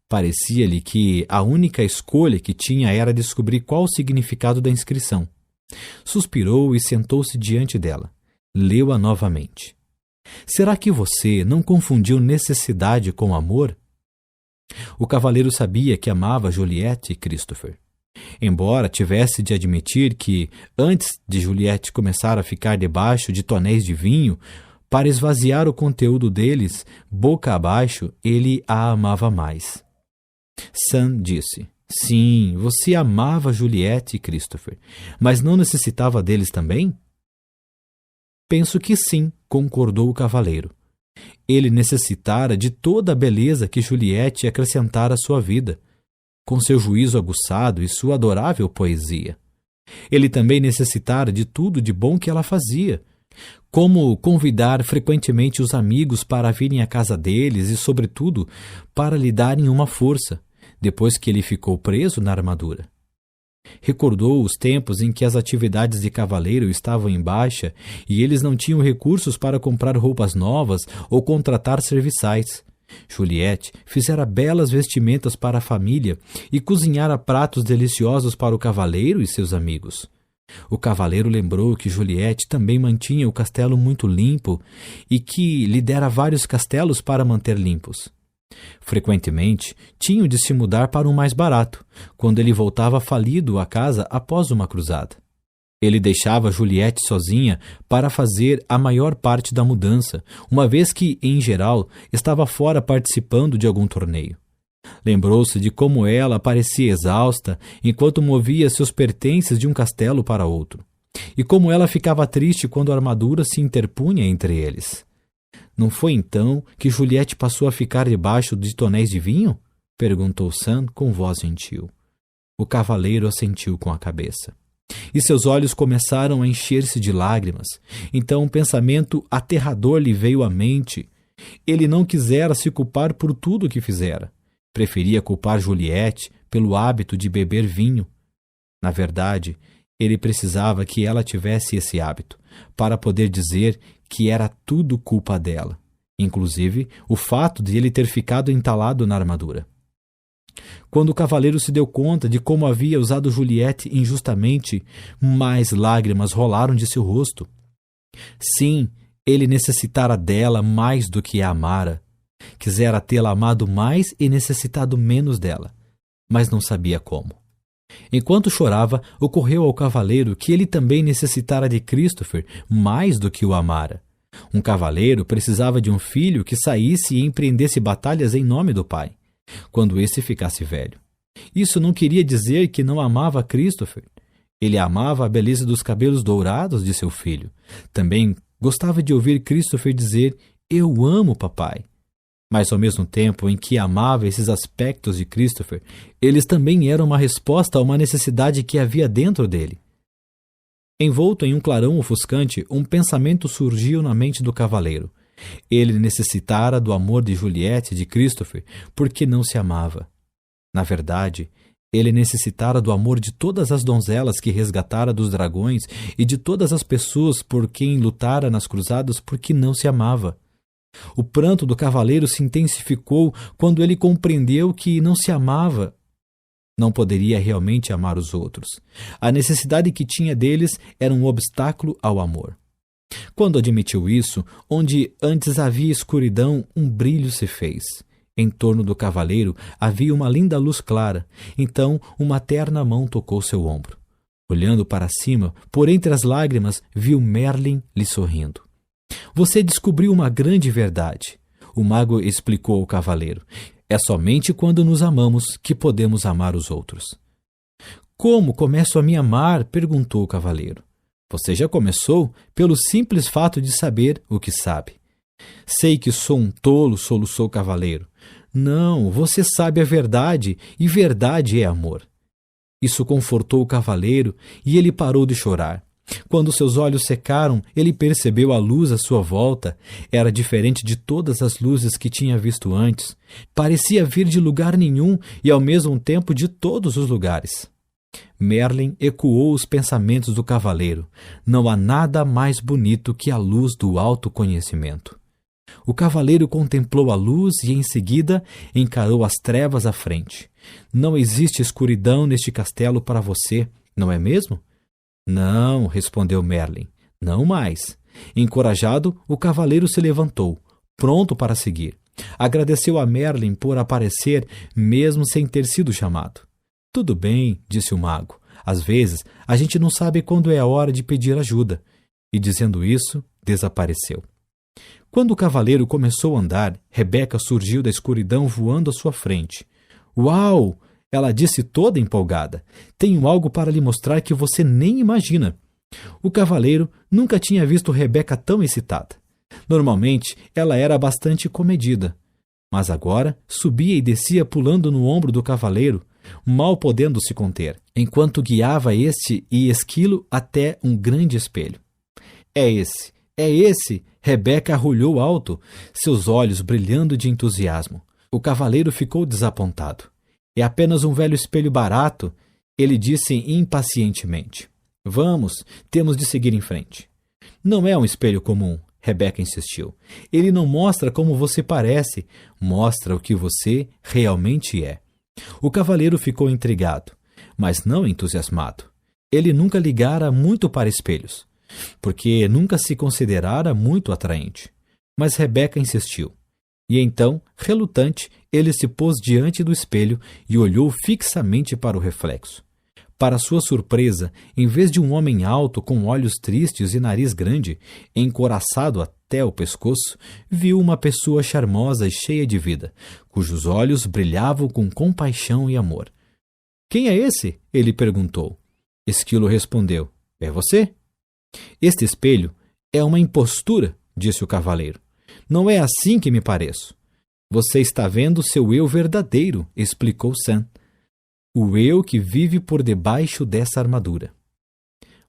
Parecia-lhe que a única escolha que tinha era descobrir qual o significado da inscrição. Suspirou e sentou-se diante dela. Leu-a novamente. Será que você não confundiu necessidade com amor? O cavaleiro sabia que amava Juliette e Christopher. Embora tivesse de admitir que, antes de Juliette começar a ficar debaixo de tonéis de vinho, para esvaziar o conteúdo deles, boca abaixo, ele a amava mais. Sam disse: sim, você amava Juliette e Christopher, mas não necessitava deles também? Penso que sim, concordou o cavaleiro. Ele necessitara de toda a beleza que Juliette acrescentara à sua vida, com seu juízo aguçado e sua adorável poesia. Ele também necessitara de tudo de bom que ela fazia, Como convidar frequentemente os amigos para virem à casa deles e, sobretudo, para lhe darem uma força, depois que ele ficou preso na armadura. Recordou os tempos em que as atividades de cavaleiro estavam em baixa e eles não tinham recursos para comprar roupas novas ou contratar serviçais. Juliette fizera belas vestimentas para a família e cozinhara pratos deliciosos para o cavaleiro e seus amigos. O cavaleiro lembrou que Juliette também mantinha o castelo muito limpo e que lhe dera vários castelos para manter limpos. Frequentemente, tinham de se mudar para um mais barato, quando ele voltava falido à casa após uma cruzada. Ele deixava Juliette sozinha para fazer a maior parte da mudança, uma vez que, em geral, estava fora participando de algum torneio. Lembrou-se de como ela parecia exausta enquanto movia seus pertences de um castelo para outro, e como ela ficava triste quando a armadura se interpunha entre eles. Não foi então que Juliette passou a ficar debaixo de tonéis de vinho? Perguntou Sam com voz gentil. O cavaleiro assentiu com a cabeça. E seus olhos começaram a encher-se de lágrimas. Então um pensamento aterrador lhe veio à mente. Ele não quisera se culpar por tudo o que fizera. Preferia culpar Juliette pelo hábito de beber vinho. Na verdade, ele precisava que ela tivesse esse hábito, para poder dizer que era tudo culpa dela, inclusive o fato de ele ter ficado entalado na armadura. Quando o cavaleiro se deu conta de como havia usado Juliette injustamente, mais lágrimas rolaram de seu rosto. Sim, ele necessitara dela mais do que a amara. Quisera tê-la amado mais e necessitado menos dela, mas não sabia como. Enquanto chorava, ocorreu ao cavaleiro que ele também necessitara de Christopher mais do que o amara. Um cavaleiro precisava de um filho que saísse e empreendesse batalhas em nome do pai, quando esse ficasse velho. Isso não queria dizer que não amava Christopher. Ele amava a beleza dos cabelos dourados de seu filho. Também gostava de ouvir Christopher dizer: "Eu amo papai." Mas ao mesmo tempo em que amava esses aspectos de Christopher, eles também eram uma resposta a uma necessidade que havia dentro dele. Envolto em um clarão ofuscante, um pensamento surgiu na mente do cavaleiro. Ele necessitara do amor de Juliette e de Christopher porque não se amava. Na verdade, ele necessitara do amor de todas as donzelas que resgatara dos dragões e de todas as pessoas por quem lutara nas cruzadas porque não se amava. O pranto do cavaleiro se intensificou quando ele compreendeu que não se amava. Não poderia realmente amar os outros. A necessidade que tinha deles era um obstáculo ao amor. Quando admitiu isso, onde antes havia escuridão, um brilho se fez. Em torno do cavaleiro havia uma linda luz clara. Então uma terna mão tocou seu ombro. Olhando para cima, por entre as lágrimas, viu Merlin lhe sorrindo. Você descobriu uma grande verdade, o mago explicou ao cavaleiro. É somente quando nos amamos que podemos amar os outros. Como começo a me amar? Perguntou o cavaleiro. Você já começou pelo simples fato de saber o que sabe. Sei que sou um tolo, soluçou o cavaleiro. Não, você sabe a verdade, e verdade é amor. Isso confortou o cavaleiro e ele parou de chorar. Quando seus olhos secaram, ele percebeu a luz à sua volta. Era diferente de todas as luzes que tinha visto antes. Parecia vir de lugar nenhum e ao mesmo tempo de todos os lugares. Merlin ecoou os pensamentos do cavaleiro. Não há nada mais bonito que a luz do autoconhecimento. O cavaleiro contemplou a luz e, em seguida, encarou as trevas à frente. Não existe escuridão neste castelo para você, não é mesmo? Não, respondeu Merlin, não mais. Encorajado, o cavaleiro se levantou, pronto para seguir. Agradeceu a Merlin por aparecer, mesmo sem ter sido chamado. Tudo bem, disse o mago. Às vezes, a gente não sabe quando é a hora de pedir ajuda. E dizendo isso, desapareceu. Quando o cavaleiro começou a andar, Rebeca surgiu da escuridão voando à sua frente. Uau! Ela disse toda empolgada. Tenho algo para lhe mostrar que você nem imagina. O cavaleiro nunca tinha visto Rebeca tão excitada. Normalmente, ela era bastante comedida. Mas agora subia e descia pulando no ombro do cavaleiro, mal podendo se conter, enquanto guiava este e esquilo até um grande espelho. É esse, É esse! Rebeca arrulhou alto, seus olhos brilhando de entusiasmo. O cavaleiro ficou desapontado. É apenas um velho espelho barato, ele disse impacientemente. Vamos, temos de seguir em frente. Não é um espelho comum, Rebeca insistiu. Ele não mostra como você parece, mostra o que você realmente é. O cavaleiro ficou intrigado, mas não entusiasmado. Ele nunca ligara muito para espelhos, porque nunca se considerara muito atraente. Mas Rebeca insistiu. E então, relutante, ele se pôs diante do espelho e olhou fixamente para o reflexo. Para sua surpresa, em vez de um homem alto com olhos tristes e nariz grande, encoraçado até o pescoço, viu uma pessoa charmosa e cheia de vida, cujos olhos brilhavam com compaixão e amor. — Quem é esse? Ele perguntou. Esquilo respondeu. — É você? — Este espelho é uma impostura, disse o cavaleiro. Não é assim que me pareço. Você está vendo seu eu verdadeiro, explicou Sam. O eu que vive por debaixo dessa armadura.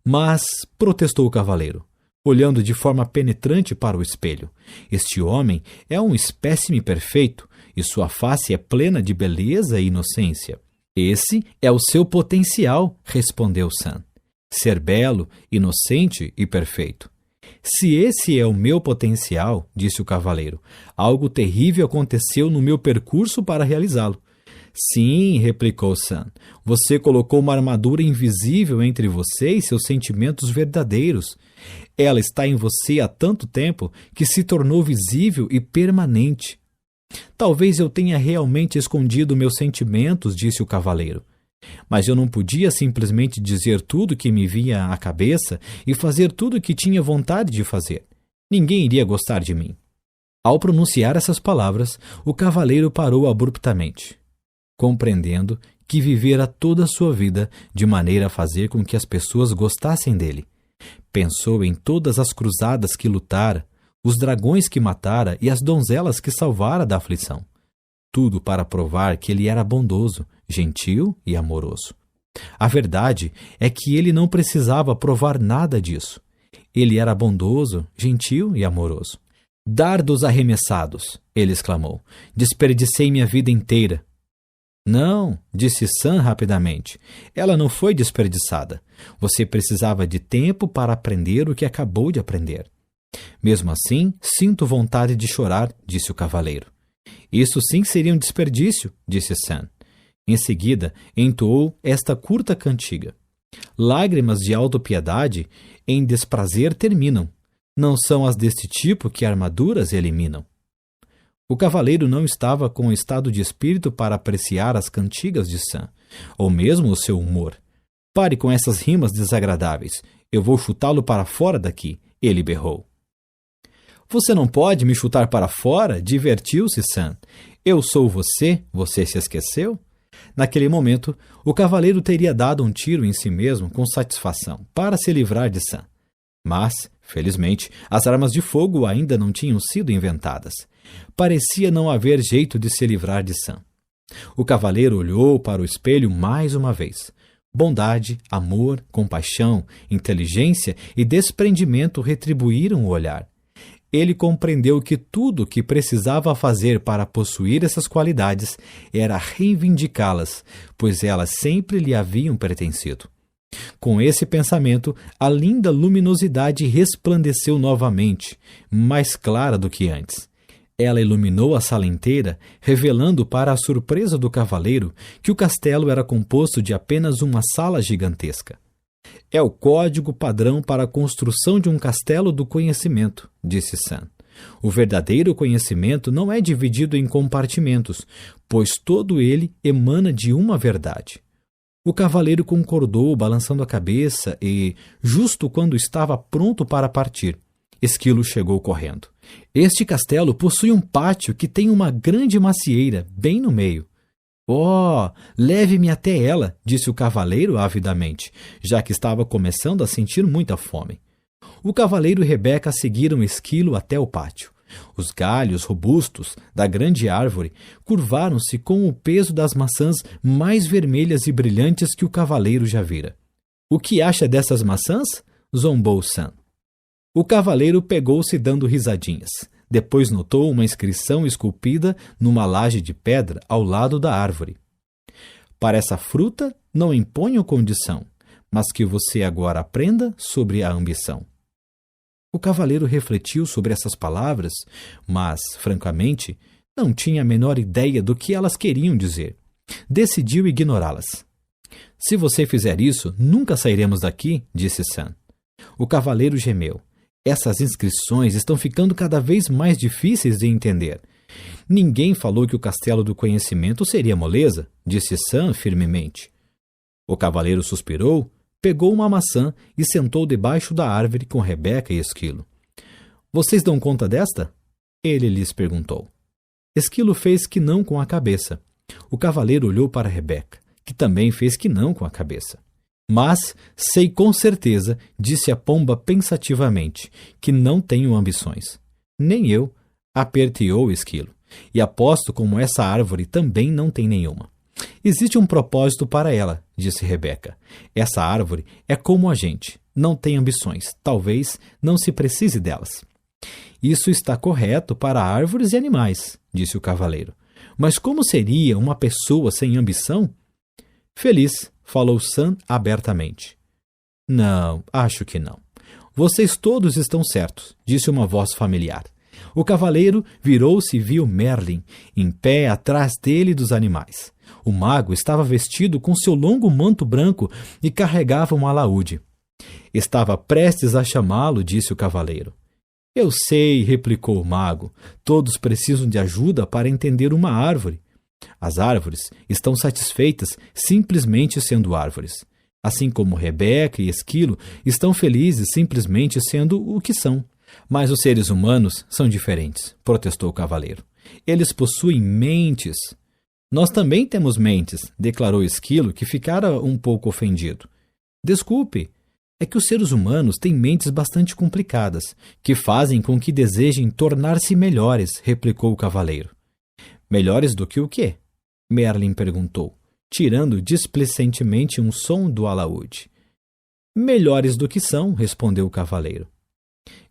Mas, protestou o cavaleiro, olhando de forma penetrante para o espelho, este homem é um espécime perfeito e sua face é plena de beleza e inocência. Esse é o seu potencial, respondeu Sam. Ser belo, inocente e perfeito. Se esse é o meu potencial, disse o cavaleiro, algo terrível aconteceu no meu percurso para realizá-lo. Sim, replicou Sam, você colocou uma armadura invisível entre você e seus sentimentos verdadeiros. Ela está em você há tanto tempo que se tornou visível e permanente. Talvez eu tenha realmente escondido meus sentimentos, disse o cavaleiro. Mas eu não podia simplesmente dizer tudo que me vinha à cabeça e fazer tudo o que tinha vontade de fazer. Ninguém iria gostar de mim. Ao pronunciar essas palavras, o cavaleiro parou abruptamente, compreendendo que vivera toda a sua vida de maneira a fazer com que as pessoas gostassem dele. Pensou em todas as cruzadas que lutara, os dragões que matara e as donzelas que salvara da aflição. Tudo para provar que ele era bondoso, gentil e amoroso. A verdade é que ele não precisava provar nada disso. Ele era bondoso, gentil e amoroso. Dardos arremessados, ele exclamou. Desperdicei minha vida inteira. Não, disse Sam rapidamente. Ela não foi desperdiçada. Você precisava de tempo para aprender o que acabou de aprender. Mesmo assim, sinto vontade de chorar, disse o cavaleiro. Isso sim seria um desperdício, disse Sam. Em seguida, entoou esta curta cantiga. Lágrimas de autopiedade em desprazer terminam. Não são as deste tipo que armaduras eliminam. O cavaleiro não estava com estado de espírito para apreciar as cantigas de Sam, ou mesmo o seu humor. Pare com essas rimas desagradáveis. Eu vou chutá-lo para fora daqui, ele berrou. Você não pode me chutar para fora? Divertiu-se Sam. Eu sou você, você se esqueceu? Naquele momento, o cavaleiro teria dado um tiro em si mesmo com satisfação, para se livrar de Sam. Mas, felizmente, as armas de fogo ainda não tinham sido inventadas. Parecia não haver jeito de se livrar de Sam. O cavaleiro olhou para o espelho mais uma vez. Bondade, amor, compaixão, inteligência e desprendimento retribuíram o olhar. Ele compreendeu que tudo o que precisava fazer para possuir essas qualidades era reivindicá-las, pois elas sempre lhe haviam pertencido. Com esse pensamento, a linda luminosidade resplandeceu novamente, mais clara do que antes. Ela iluminou a sala inteira, revelando para a surpresa do cavaleiro que o castelo era composto de apenas uma sala gigantesca. É o código padrão para a construção de um castelo do conhecimento, disse Sam. O verdadeiro conhecimento não é dividido em compartimentos, pois todo ele emana de uma verdade. O cavaleiro concordou, balançando a cabeça e, justo quando estava pronto para partir, Esquilo chegou correndo. Este castelo possui um pátio que tem uma grande macieira bem no meio. Oh, leve-me até ela, disse o cavaleiro avidamente, já que estava começando a sentir muita fome. O cavaleiro e Rebeca seguiram Esquilo até o pátio. Os galhos robustos da grande árvore curvaram-se com o peso das maçãs mais vermelhas e brilhantes que o cavaleiro já vira. — O que acha dessas maçãs? Zombou Sam. O cavaleiro pegou-se dando risadinhas. Depois notou uma inscrição esculpida numa laje de pedra ao lado da árvore. Para essa fruta não imponho condição, mas que você agora aprenda sobre a ambição. O cavaleiro refletiu sobre essas palavras, mas, francamente, não tinha a menor ideia do que elas queriam dizer. Decidiu ignorá-las. Se você fizer isso, nunca sairemos daqui, disse Sam. O cavaleiro gemeu. Essas inscrições estão ficando cada vez mais difíceis de entender. Ninguém falou que o castelo do conhecimento seria moleza, disse Sam firmemente. O cavaleiro suspirou, pegou uma maçã e sentou debaixo da árvore com Rebeca e Esquilo. Vocês dão conta desta? Ele lhes perguntou. Esquilo fez que não com a cabeça. O cavaleiro olhou para Rebeca, que também fez que não com a cabeça. Mas sei com certeza, disse a pomba pensativamente, que não tenho ambições. Nem eu, aperteou o Esquilo. E aposto como essa árvore também não tem nenhuma. Existe um propósito para ela, disse Rebeca. Essa árvore é como a gente, não tem ambições, talvez não se precise delas. Isso está correto para árvores e animais, disse o cavaleiro. Mas como seria uma pessoa sem ambição? Feliz, falou Sam abertamente. Não, acho que não. Vocês todos estão certos, disse uma voz familiar. O cavaleiro virou-se e viu Merlin, em pé atrás dele e dos animais. O mago estava vestido com seu longo manto branco e carregava um alaúde. Estava prestes a chamá-lo, disse o cavaleiro. Eu sei, replicou o mago. Todos precisam de ajuda para entender uma árvore. As árvores estão satisfeitas simplesmente sendo árvores. Assim como Rebeca e Esquilo estão felizes simplesmente sendo o que são. Mas os seres humanos são diferentes, protestou o cavaleiro. Eles possuem mentes. Nós também temos mentes, declarou Esquilo, que ficara um pouco ofendido. Desculpe, é que os seres humanos têm mentes bastante complicadas, que fazem com que desejem tornar-se melhores, replicou o cavaleiro. Melhores do que o quê? Merlin perguntou, tirando displicentemente um som do alaúde. Melhores do que são, respondeu o cavaleiro.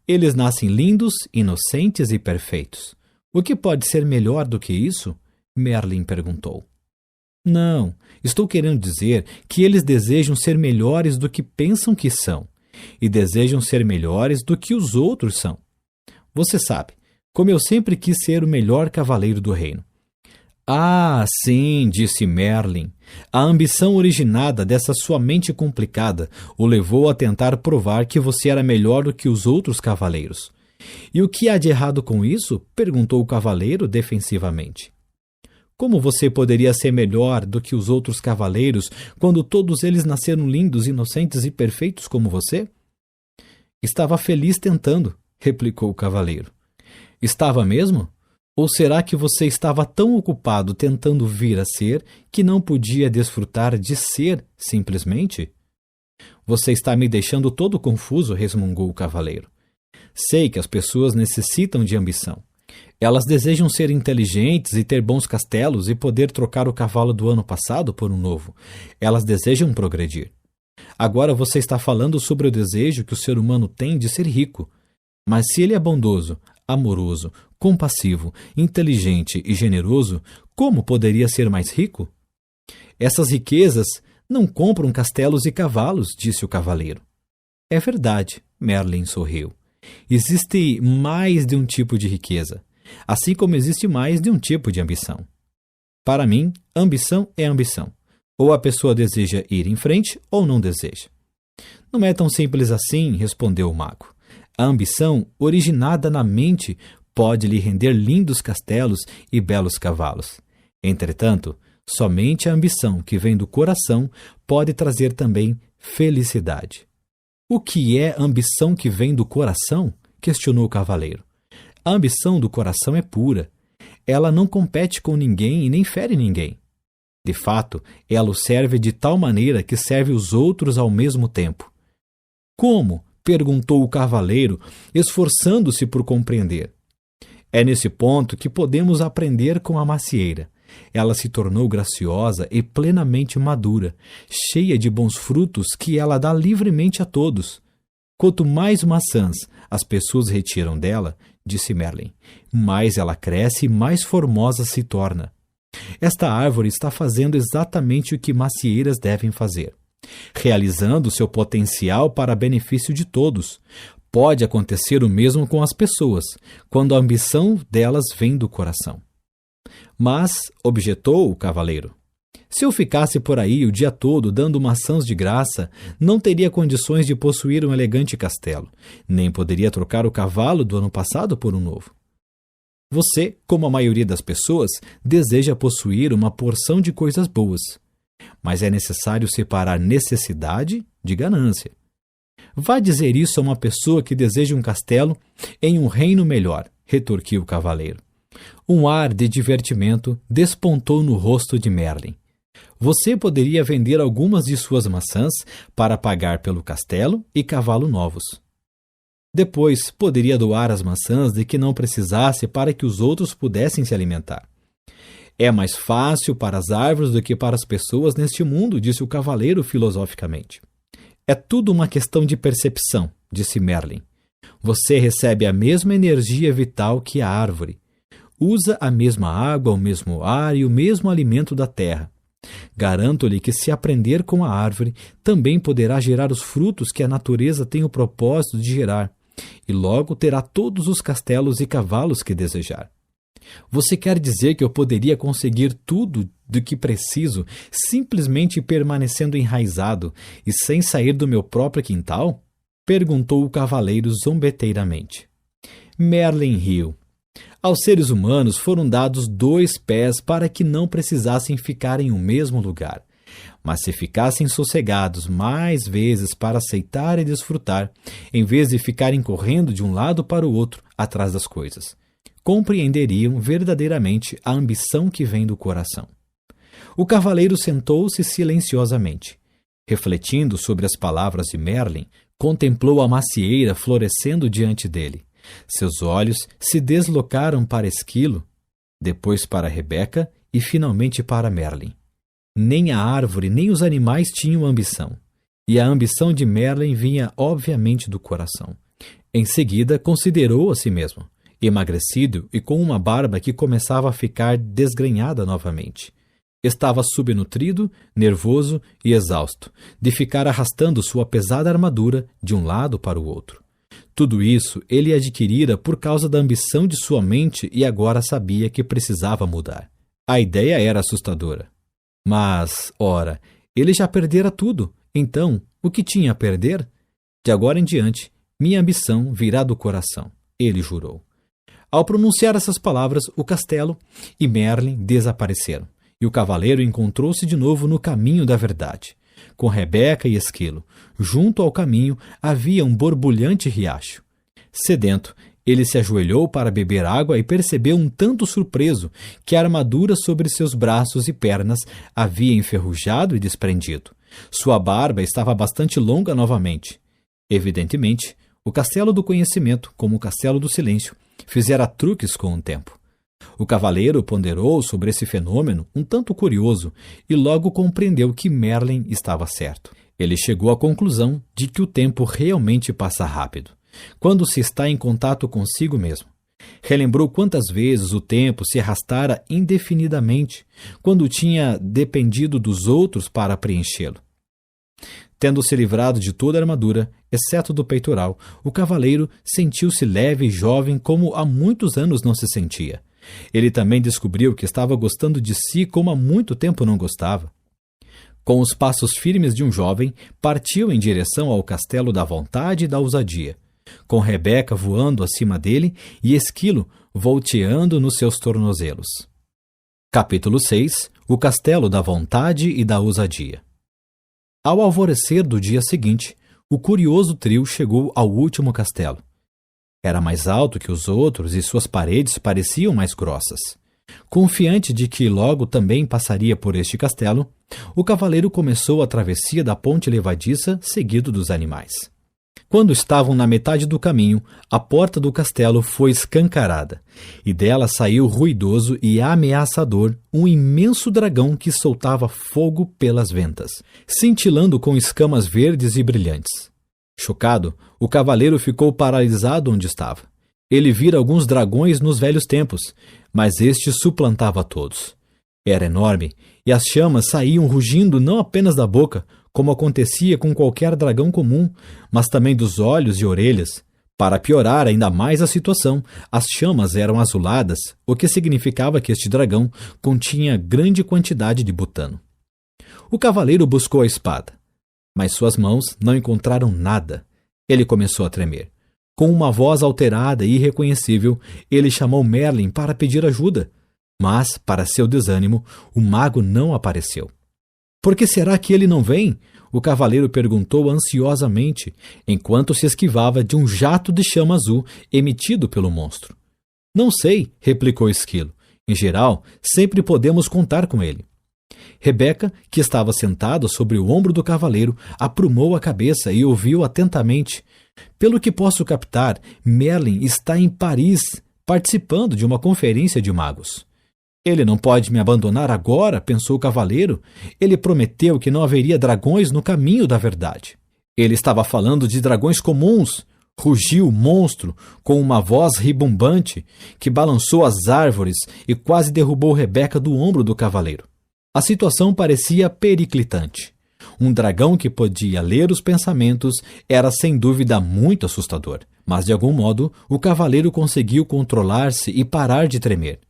Eles nascem lindos, inocentes e perfeitos. O que pode ser melhor do que isso? Merlin perguntou. Não, estou querendo dizer que eles desejam ser melhores do que pensam que são, e desejam ser melhores do que os outros são. Você sabe, como eu sempre quis ser o melhor cavaleiro do reino. Ah, sim, disse Merlin. A ambição originada dessa sua mente complicada o levou a tentar provar que você era melhor do que os outros cavaleiros. E o que há de errado com isso? Perguntou o cavaleiro defensivamente. Como você poderia ser melhor do que os outros cavaleiros quando todos eles nasceram lindos, inocentes e perfeitos como você? Estava feliz tentando, replicou o cavaleiro. Estava mesmo? Ou será que você estava tão ocupado tentando vir a ser que não podia desfrutar de ser simplesmente? Você está me deixando todo confuso, resmungou o cavaleiro. Sei que as pessoas necessitam de ambição. Elas desejam ser inteligentes e ter bons castelos e poder trocar o cavalo do ano passado por um novo. Elas desejam progredir. Agora você está falando sobre o desejo que o ser humano tem de ser rico. Mas se ele é bondoso, amoroso, compassivo, inteligente e generoso, como poderia ser mais rico? Essas riquezas não compram castelos e cavalos, disse o cavaleiro. É verdade, Merlin sorriu. Existe mais de um tipo de riqueza, assim como existe mais de um tipo de ambição. Para mim, ambição é ambição. Ou a pessoa deseja ir em frente ou não deseja. Não é tão simples assim, respondeu o mago. A ambição, originada na mente, pode lhe render lindos castelos e belos cavalos. Entretanto, somente a ambição que vem do coração pode trazer também felicidade. O que é ambição que vem do coração? Questionou o cavaleiro. A ambição do coração é pura. Ela não compete com ninguém e nem fere ninguém. De fato, ela o serve de tal maneira que serve os outros ao mesmo tempo. Como? Perguntou o cavaleiro, esforçando-se por compreender. É nesse ponto que podemos aprender com a macieira. Ela se tornou graciosa e plenamente madura, cheia de bons frutos que ela dá livremente a todos. Quanto mais maçãs as pessoas retiram dela, disse Merlin, mais ela cresce e mais formosa se torna. Esta árvore está fazendo exatamente o que macieiras devem fazer, realizando seu potencial para benefício de todos. Pode acontecer o mesmo com as pessoas, quando a ambição delas vem do coração. Mas, objetou o cavaleiro, se eu ficasse por aí o dia todo dando maçãs de graça, não teria condições de possuir um elegante castelo, nem poderia trocar o cavalo do ano passado por um novo. Você, como a maioria das pessoas, deseja possuir uma porção de coisas boas, mas é necessário separar necessidade de ganância. Vá dizer isso a uma pessoa que deseja um castelo em um reino melhor, retorquiu o cavaleiro. Um ar de divertimento despontou no rosto de Merlin. Você poderia vender algumas de suas maçãs para pagar pelo castelo e cavalo novos. Depois, poderia doar as maçãs de que não precisasse para que os outros pudessem se alimentar. É mais fácil para as árvores do que para as pessoas neste mundo, disse o cavaleiro filosoficamente. É tudo uma questão de percepção, disse Merlin. Você recebe a mesma energia vital que a árvore. Usa a mesma água, o mesmo ar e o mesmo alimento da terra. Garanto-lhe que, se aprender com a árvore, também poderá gerar os frutos que a natureza tem o propósito de gerar, e logo terá todos os castelos e cavalos que desejar. Você quer dizer que eu poderia conseguir tudo do que preciso simplesmente permanecendo enraizado e sem sair do meu próprio quintal? Perguntou o cavaleiro zombeteiramente. Merlin riu. Aos seres humanos foram dados 2 pés para que não precisassem ficar em um mesmo lugar. Mas se ficassem sossegados mais vezes para aceitar e desfrutar, em vez de ficarem correndo de um lado para o outro atrás das coisas, compreenderiam verdadeiramente a ambição que vem do coração. O cavaleiro sentou-se silenciosamente. Refletindo sobre as palavras de Merlin, contemplou a macieira florescendo diante dele. Seus olhos se deslocaram para Esquilo, depois para Rebeca e finalmente para Merlin. Nem a árvore nem os animais tinham ambição, e a ambição de Merlin vinha obviamente do coração. Em seguida, considerou a si mesmo, emagrecido e com uma barba que começava a ficar desgrenhada novamente. Estava subnutrido, nervoso e exausto, de ficar arrastando sua pesada armadura de um lado para o outro. Tudo isso ele adquirira por causa da ambição de sua mente e agora sabia que precisava mudar. A ideia era assustadora. Mas, ora, ele já perdera tudo, então, o que tinha a perder? De agora em diante, minha ambição virá do coração, ele jurou. Ao pronunciar essas palavras, o castelo e Merlin desapareceram, e o cavaleiro encontrou-se de novo no caminho da verdade, com Rebeca e Esquilo. Junto ao caminho havia um borbulhante riacho. Sedento, ele se ajoelhou para beber água e percebeu um tanto surpreso que a armadura sobre seus braços e pernas havia enferrujado e desprendido. Sua barba estava bastante longa novamente. Evidentemente, o castelo do conhecimento, como o castelo do silêncio, fizera truques com o tempo. O cavaleiro ponderou sobre esse fenômeno um tanto curioso e logo compreendeu que Merlin estava certo. Ele chegou à conclusão de que o tempo realmente passa rápido, quando se está em contato consigo mesmo. Relembrou quantas vezes o tempo se arrastara indefinidamente, quando tinha dependido dos outros para preenchê-lo. Tendo-se livrado de toda a armadura, exceto do peitoral, o cavaleiro sentiu-se leve e jovem como há muitos anos não se sentia. Ele também descobriu que estava gostando de si como há muito tempo não gostava. Com os passos firmes de um jovem, partiu em direção ao castelo da vontade e da ousadia, com Rebeca voando acima dele e Esquilo volteando nos seus tornozelos. Capítulo 6. O castelo da vontade e da ousadia. Ao alvorecer do dia seguinte, o curioso trio chegou ao último castelo. Era mais alto que os outros e suas paredes pareciam mais grossas. Confiante de que logo também passaria por este castelo, o cavaleiro começou a travessia da ponte levadiça, seguido dos animais. Quando estavam na metade do caminho, a porta do castelo foi escancarada, e dela saiu ruidoso e ameaçador um imenso dragão que soltava fogo pelas ventas, cintilando com escamas verdes e brilhantes. Chocado, o cavaleiro ficou paralisado onde estava. Ele vira alguns dragões nos velhos tempos, mas este suplantava todos. Era enorme, e as chamas saíam rugindo não apenas da boca, como acontecia com qualquer dragão comum, mas também dos olhos e orelhas. Para piorar ainda mais a situação, as chamas eram azuladas, o que significava que este dragão continha grande quantidade de butano. O cavaleiro buscou a espada, mas suas mãos não encontraram nada. Ele começou a tremer. Com uma voz alterada e irreconhecível, ele chamou Merlin para pedir ajuda. Mas, para seu desânimo, o mago não apareceu. Por que será que ele não vem? O cavaleiro perguntou ansiosamente, enquanto se esquivava de um jato de chama azul emitido pelo monstro. Não sei, replicou o esquilo. Em geral, sempre podemos contar com ele. Rebeca, que estava sentada sobre o ombro do cavaleiro, aprumou a cabeça e ouviu atentamente. Pelo que posso captar, Merlin está em Paris, participando de uma conferência de magos. Ele não pode me abandonar agora, pensou o cavaleiro. Ele prometeu que não haveria dragões no caminho da verdade. Ele estava falando de dragões comuns. Rugiu o monstro com uma voz ribombante que balançou as árvores e quase derrubou Rebeca do ombro do cavaleiro. A situação parecia periclitante. Um dragão que podia ler os pensamentos era sem dúvida muito assustador. Mas de algum modo o cavaleiro conseguiu controlar-se e parar de tremer.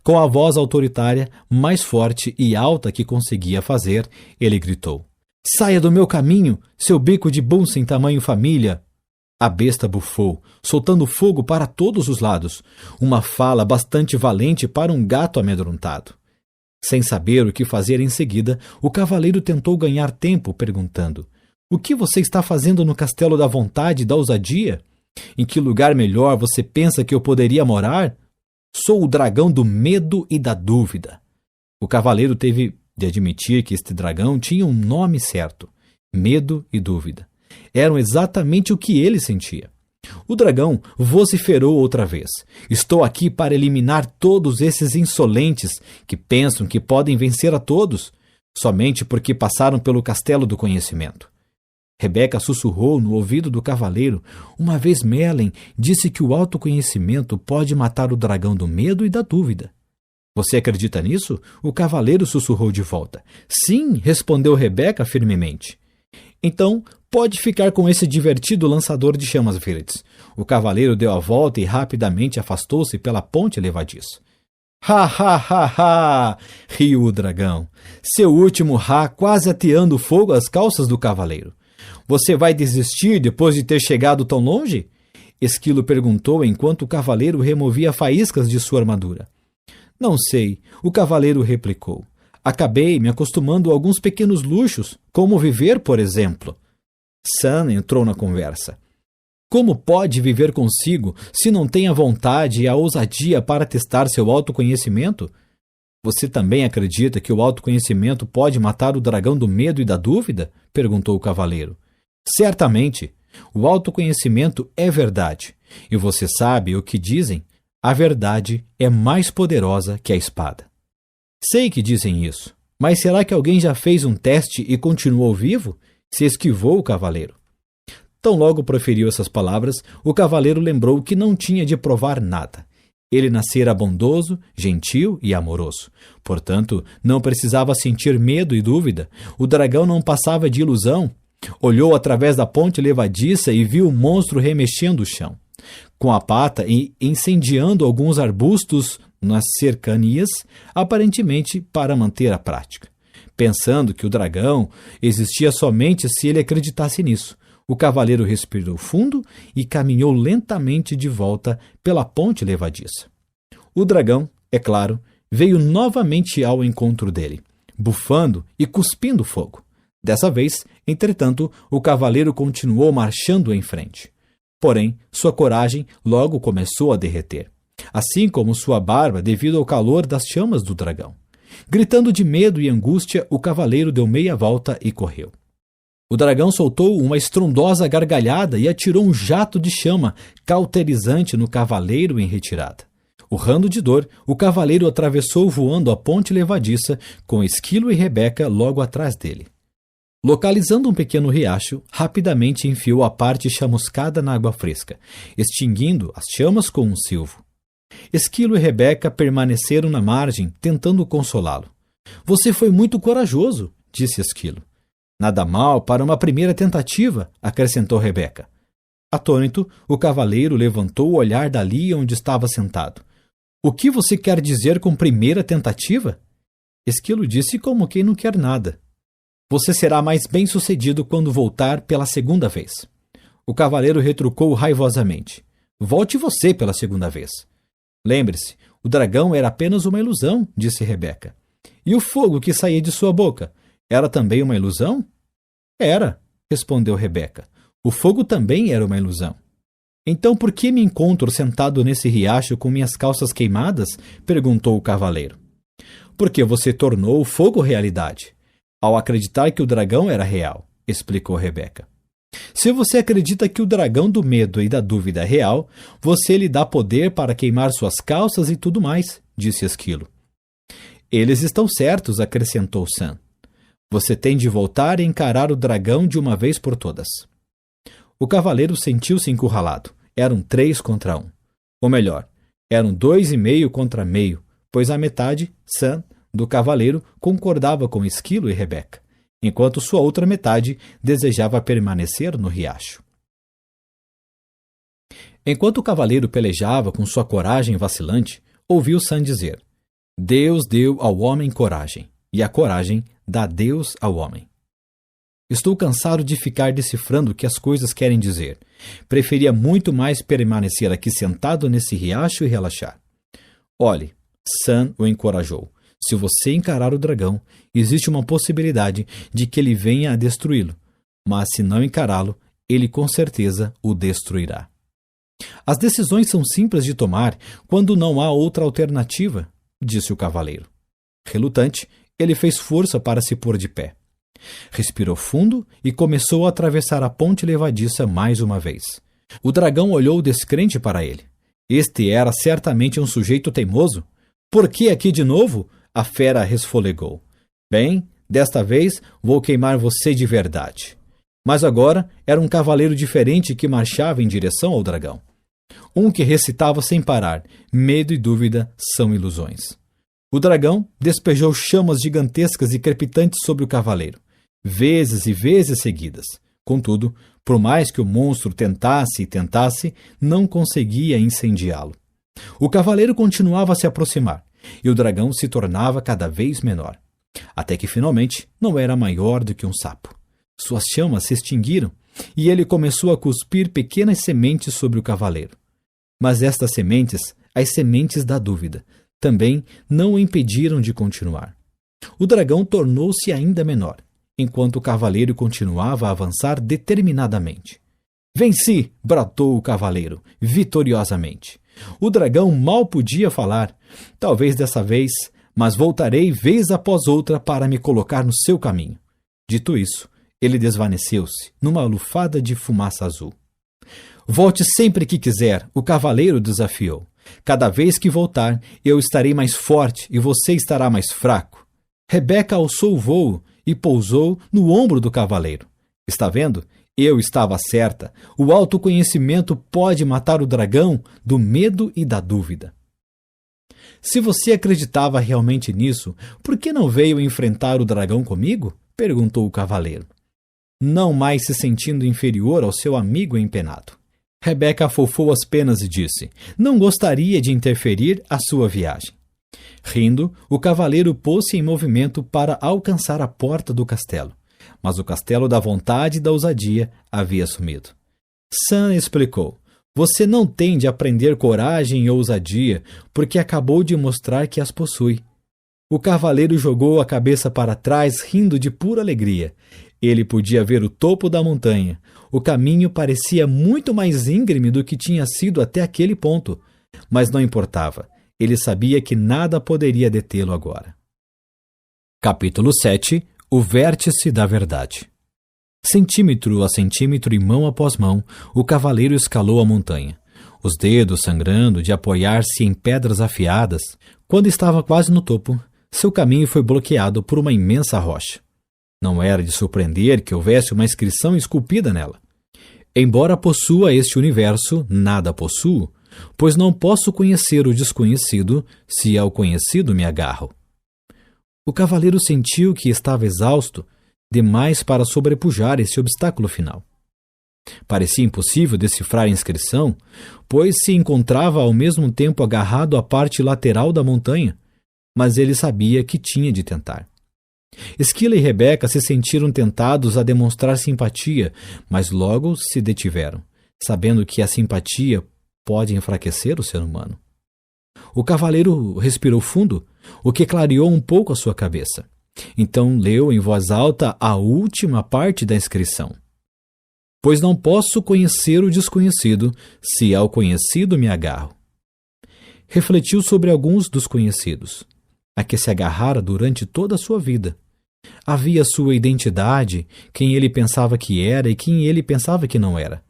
Com a voz autoritária, mais forte e alta que conseguia fazer, ele gritou: "Saia do meu caminho, seu bico de bum sem tamanho família!" A besta bufou, soltando fogo para todos os lados, uma fala bastante valente para um gato amedrontado. Sem saber o que fazer em seguida, o cavaleiro tentou ganhar tempo, perguntando: "O que você está fazendo no Castelo da Vontade e da Ousadia? Em que lugar melhor você pensa que eu poderia morar? Sou o dragão do medo e da dúvida." O cavaleiro teve de admitir que este dragão tinha um nome certo: medo e dúvida. Eram exatamente o que ele sentia. O dragão vociferou outra vez: "Estou aqui para eliminar todos esses insolentes que pensam que podem vencer a todos, somente porque passaram pelo castelo do conhecimento." Rebeca sussurrou no ouvido do cavaleiro: "Uma vez Merlin disse que o autoconhecimento pode matar o dragão do medo e da dúvida." "Você acredita nisso?" O cavaleiro sussurrou de volta. "Sim", respondeu Rebeca firmemente. "Então, pode ficar com esse divertido lançador de chamas verdes." O cavaleiro deu a volta e rapidamente afastou-se pela ponte levadiça. "Ha, ha, ha, ha!" riu o dragão. Seu último ha quase ateando fogo às calças do cavaleiro. "Você vai desistir depois de ter chegado tão longe?" Esquilo perguntou enquanto o cavaleiro removia faíscas de sua armadura. "Não sei", o cavaleiro replicou. "Acabei me acostumando a alguns pequenos luxos, como viver, por exemplo." Sam entrou na conversa. "Como pode viver consigo se não tem a vontade e a ousadia para testar seu autoconhecimento? Você também acredita que o autoconhecimento pode matar o dragão do medo e da dúvida?" perguntou o cavaleiro. "Certamente. O autoconhecimento é verdade. E você sabe o que dizem? A verdade é mais poderosa que a espada." "Sei que dizem isso. Mas será que alguém já fez um teste e continuou vivo?" Se esquivou o cavaleiro. Tão logo proferiu essas palavras, o cavaleiro lembrou que não tinha de provar nada. Ele nascera bondoso, gentil e amoroso. Portanto, não precisava sentir medo e dúvida. O dragão não passava de ilusão. Olhou através da ponte levadiça e viu o monstro remexendo o chão, com a pata e incendiando alguns arbustos nas cercanias, aparentemente para manter a prática. Pensando que o dragão existia somente se ele acreditasse nisso, o cavaleiro respirou fundo e caminhou lentamente de volta pela ponte levadiça. O dragão, é claro, veio novamente ao encontro dele, bufando e cuspindo fogo. Dessa vez, entretanto, o cavaleiro continuou marchando em frente. Porém, sua coragem logo começou a derreter, assim como sua barba devido ao calor das chamas do dragão. Gritando de medo e angústia, o cavaleiro deu meia volta e correu. O dragão soltou uma estrondosa gargalhada e atirou um jato de chama cauterizante no cavaleiro em retirada. Urrando de dor, o cavaleiro atravessou voando a ponte levadiça, com Esquilo e Rebeca logo atrás dele. Localizando um pequeno riacho, rapidamente enfiou a parte chamuscada na água fresca, extinguindo as chamas com um silvo. Esquilo e Rebeca permaneceram na margem, tentando consolá-lo. Você foi muito corajoso, disse Esquilo. Nada mal para uma primeira tentativa, acrescentou Rebeca. Atônito, o cavaleiro levantou o olhar dali onde estava sentado. O que você quer dizer com primeira tentativa? Esquilo disse como quem não quer nada. Você será mais bem-sucedido quando voltar pela segunda vez. O cavaleiro retrucou raivosamente. Volte você pela segunda vez. Lembre-se, o dragão era apenas uma ilusão, disse Rebeca. E o fogo que saía de sua boca era também uma ilusão? Era, respondeu Rebeca. O fogo também era uma ilusão. Então por que me encontro sentado nesse riacho com minhas calças queimadas? Perguntou o cavaleiro. Porque você tornou o fogo realidade, ao acreditar que o dragão era real, explicou Rebeca. Se você acredita que o dragão do medo e da dúvida é real, você lhe dá poder para queimar suas calças e tudo mais, disse Esquilo. Eles estão certos, acrescentou Sam. Você tem de voltar e encarar o dragão de uma vez por todas. O cavaleiro sentiu-se encurralado. Eram 3 contra 1. Ou melhor, eram 2,5 contra meio, pois a metade, Sam, do cavaleiro concordava com Esquilo e Rebeca, enquanto sua outra metade desejava permanecer no riacho. Enquanto o cavaleiro pelejava com sua coragem vacilante, ouviu Sam dizer: Deus deu ao homem coragem, e a coragem dá Deus ao homem. Estou cansado de ficar decifrando o que as coisas querem dizer. Preferia muito mais permanecer aqui sentado nesse riacho e relaxar. Olhe, Sam o encorajou. Se você encarar o dragão, existe uma possibilidade de que ele venha a destruí-lo. Mas se não encará-lo, ele com certeza o destruirá. As decisões são simples de tomar quando não há outra alternativa, disse o cavaleiro. Relutante, ele fez força para se pôr de pé. Respirou fundo e começou a atravessar a ponte levadiça mais uma vez. O dragão olhou descrente para ele. Este era certamente um sujeito teimoso. Por que aqui de novo? A fera resfolegou. Bem, desta vez vou queimar você de verdade. Mas agora era um cavaleiro diferente que marchava em direção ao dragão. Um que recitava sem parar: medo e dúvida são ilusões. O dragão despejou chamas gigantescas e crepitantes sobre o cavaleiro, vezes e vezes seguidas. Contudo, por mais que o monstro tentasse e tentasse, não conseguia incendiá-lo. O cavaleiro continuava a se aproximar, e o dragão se tornava cada vez menor, até que finalmente não era maior do que um sapo. Suas chamas se extinguiram, e ele começou a cuspir pequenas sementes sobre o cavaleiro. Mas estas sementes, as sementes da dúvida, também não o impediram de continuar. O dragão tornou-se ainda menor, enquanto o cavaleiro continuava a avançar determinadamente. Venci! Bradou o cavaleiro, vitoriosamente. O dragão mal podia falar. Talvez dessa vez, mas voltarei vez após outra para me colocar no seu caminho. Dito isso, ele desvaneceu-se numa lufada de fumaça azul. Volte sempre que quiser, o cavaleiro desafiou. Cada vez que voltar, eu estarei mais forte e você estará mais fraco. Rebeca alçou o vôo e pousou no ombro do cavaleiro. Está vendo? Eu estava certa. O autoconhecimento pode matar o dragão do medo e da dúvida. Se você acreditava realmente nisso, por que não veio enfrentar o dragão comigo? Perguntou o cavaleiro, não mais se sentindo inferior ao seu amigo empenado. Rebeca afofou as penas e disse: não gostaria de interferir a sua viagem. Rindo, o cavaleiro pôs-se em movimento para alcançar a porta do castelo. Mas o castelo da vontade e da ousadia havia sumido. Sam explicou: você não tem de aprender coragem e ousadia, porque acabou de mostrar que as possui. O cavaleiro jogou a cabeça para trás, rindo de pura alegria. Ele podia ver o topo da montanha. O caminho parecia muito mais íngreme do que tinha sido até aquele ponto. Mas não importava. Ele sabia que nada poderia detê-lo agora. Capítulo 7. O vértice da verdade. Centímetro a centímetro e mão após mão, o cavaleiro escalou a montanha, os dedos sangrando de apoiar-se em pedras afiadas. Quando estava quase no topo, seu caminho foi bloqueado por uma imensa rocha. Não era de surpreender que houvesse uma inscrição esculpida nela. Embora possua este universo, nada possuo, pois não posso conhecer o desconhecido, se ao conhecido me agarro. O cavaleiro sentiu que estava exausto demais para sobrepujar esse obstáculo final. Parecia impossível decifrar a inscrição, pois se encontrava ao mesmo tempo agarrado à parte lateral da montanha, mas ele sabia que tinha de tentar. Esquila e Rebeca se sentiram tentados a demonstrar simpatia, mas logo se detiveram, sabendo que a simpatia pode enfraquecer o ser humano. O cavaleiro respirou fundo, o que clareou um pouco a sua cabeça. Então leu em voz alta a última parte da inscrição. Pois não posso conhecer o desconhecido, se ao conhecido me agarro. Refletiu sobre alguns dos conhecidos, a que se agarrara durante toda a sua vida. Havia sua identidade, quem ele pensava que era e quem ele pensava que não era.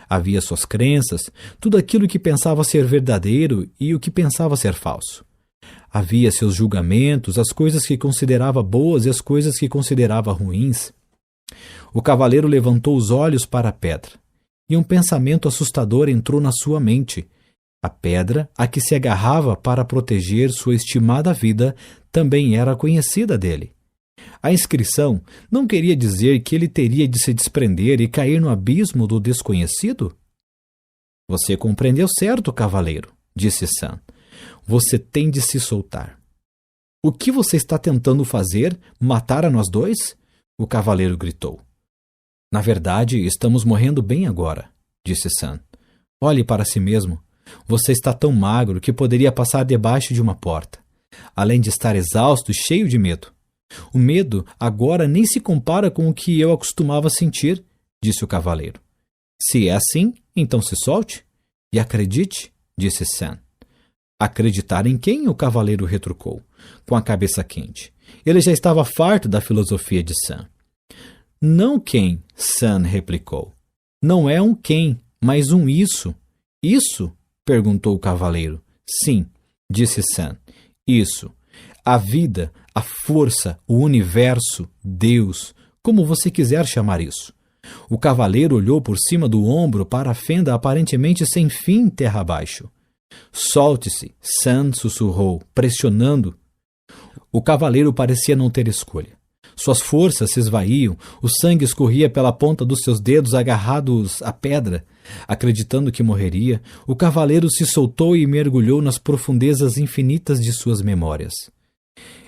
Havia suas crenças, tudo aquilo que pensava ser verdadeiro e o que pensava ser falso. Havia seus julgamentos, as coisas que considerava boas e as coisas que considerava ruins. O cavaleiro levantou os olhos para a pedra, e um pensamento assustador entrou na sua mente. A pedra a que se agarrava para proteger sua estimada vida também era conhecida dele. A inscrição não queria dizer que ele teria de se desprender e cair no abismo do desconhecido? Você compreendeu certo, cavaleiro, disse Sam. Você tem de se soltar. O que você está tentando fazer? Matar a nós dois? O cavaleiro gritou. Na verdade, estamos morrendo bem agora, disse Sam. Olhe para si mesmo. Você está tão magro que poderia passar debaixo de uma porta. Além de estar exausto e cheio de medo. O medo agora nem se compara com o que eu acostumava sentir, disse o cavaleiro. Se é assim, então se solte. E acredite, disse Sam. Acreditar em quem? O cavaleiro retrucou, com a cabeça quente. Ele já estava farto da filosofia de Sam. Não quem, Sam replicou. Não é um quem, mas um isso. Isso? Perguntou o cavaleiro. Sim, disse Sam. Isso. A vida, a força, o universo, Deus, como você quiser chamar isso. O cavaleiro olhou por cima do ombro para a fenda aparentemente sem fim terra abaixo. Solte-se, Sam sussurrou, pressionando. O cavaleiro parecia não ter escolha. Suas forças se esvaíam, o sangue escorria pela ponta dos seus dedos agarrados à pedra. Acreditando que morreria, o cavaleiro se soltou e mergulhou nas profundezas infinitas de suas memórias.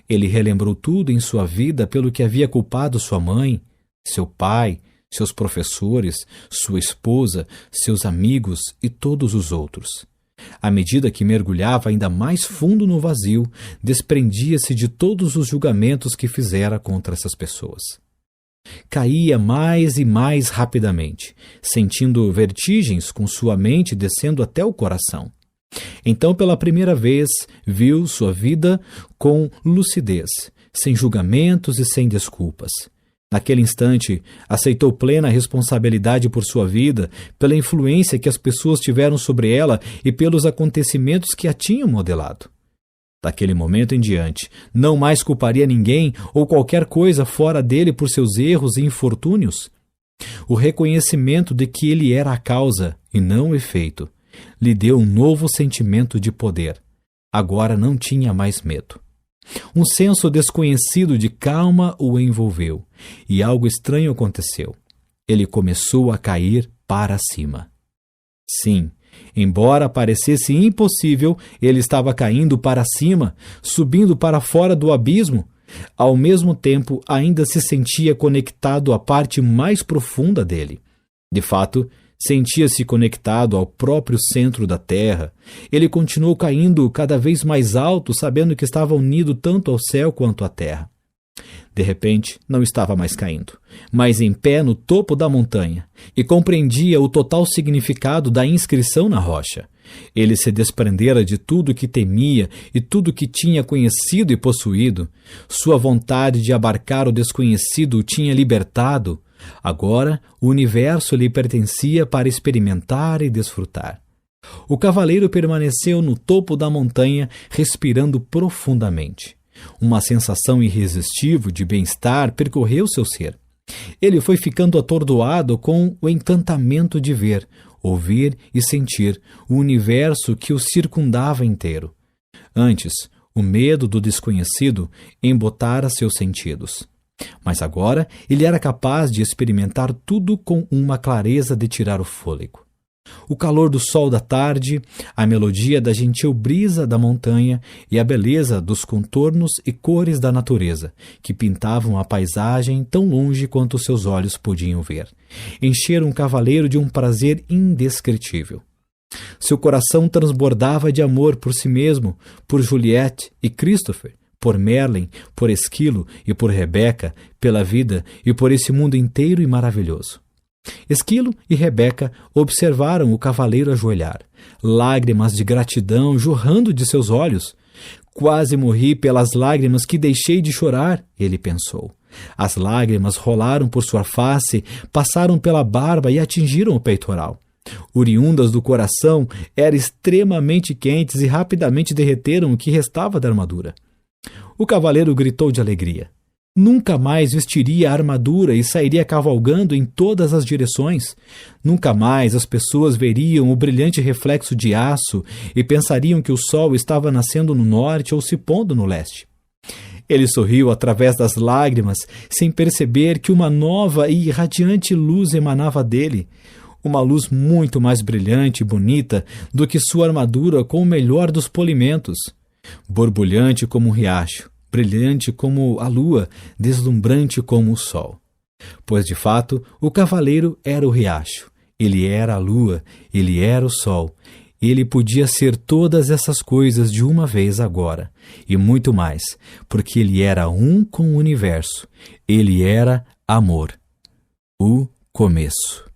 Ele relembrou tudo em sua vida pelo que havia culpado sua mãe, seu pai, seus professores, sua esposa, seus amigos e todos os outros. À medida que mergulhava ainda mais fundo no vazio, desprendia-se de todos os julgamentos que fizera contra essas pessoas. Caía mais e mais rapidamente, sentindo vertigens com sua mente descendo até o coração. Então, pela primeira vez, viu sua vida com lucidez, sem julgamentos e sem desculpas. Naquele instante, aceitou plena responsabilidade por sua vida, pela influência que as pessoas tiveram sobre ela e pelos acontecimentos que a tinham modelado. Daquele momento em diante, não mais culparia ninguém ou qualquer coisa fora dele por seus erros e infortúnios. O reconhecimento de que ele era a causa e não o efeito lhe deu um novo sentimento de poder. Agora não tinha mais medo. Um senso desconhecido de calma o envolveu, e algo estranho aconteceu. Ele começou a cair para cima. Sim, embora parecesse impossível, ele estava caindo para cima, subindo para fora do abismo. Ao mesmo tempo, ainda se sentia conectado à parte mais profunda dele. De fato, sentia-se conectado ao próprio centro da Terra. Ele continuou caindo cada vez mais alto, sabendo que estava unido tanto ao céu quanto à Terra. De repente, não estava mais caindo, mas em pé no topo da montanha, e compreendia o total significado da inscrição na rocha. Ele se desprendera de tudo que temia e tudo que tinha conhecido e possuído. Sua vontade de abarcar o desconhecido o tinha libertado. Agora, o universo lhe pertencia para experimentar e desfrutar. O cavaleiro permaneceu no topo da montanha, respirando profundamente. Uma sensação irresistível de bem-estar percorreu seu ser. Ele foi ficando atordoado com o encantamento de ver, ouvir e sentir o universo que o circundava inteiro. Antes, o medo do desconhecido embotara seus sentidos. Mas agora ele era capaz de experimentar tudo com uma clareza de tirar o fôlego. O calor do sol da tarde, a melodia da gentil brisa da montanha e a beleza dos contornos e cores da natureza, que pintavam a paisagem tão longe quanto seus olhos podiam ver, encheram o cavaleiro de um prazer indescritível. Seu coração transbordava de amor por si mesmo, por Juliette e Christopher, por Merlin, por Esquilo e por Rebeca, pela vida e por esse mundo inteiro e maravilhoso. Esquilo e Rebeca observaram o cavaleiro ajoelhar, lágrimas de gratidão jorrando de seus olhos. Quase morri pelas lágrimas que deixei de chorar, ele pensou. As lágrimas rolaram por sua face, passaram pela barba e atingiram o peitoral. Oriundas do coração, eram extremamente quentes e rapidamente derreteram o que restava da armadura. O cavaleiro gritou de alegria. Nunca mais vestiria a armadura e sairia cavalgando em todas as direções. Nunca mais as pessoas veriam o brilhante reflexo de aço e pensariam que o sol estava nascendo no norte ou se pondo no leste. Ele sorriu através das lágrimas, sem perceber que uma nova e radiante luz emanava dele. Uma luz muito mais brilhante e bonita do que sua armadura com o melhor dos polimentos. Borbulhante como um riacho, brilhante como a lua, deslumbrante como o sol. Pois, de fato, o cavaleiro era o riacho, ele era a lua, ele era o sol. Ele podia ser todas essas coisas de uma vez agora, e muito mais, porque ele era um com o universo. Ele era amor. O começo.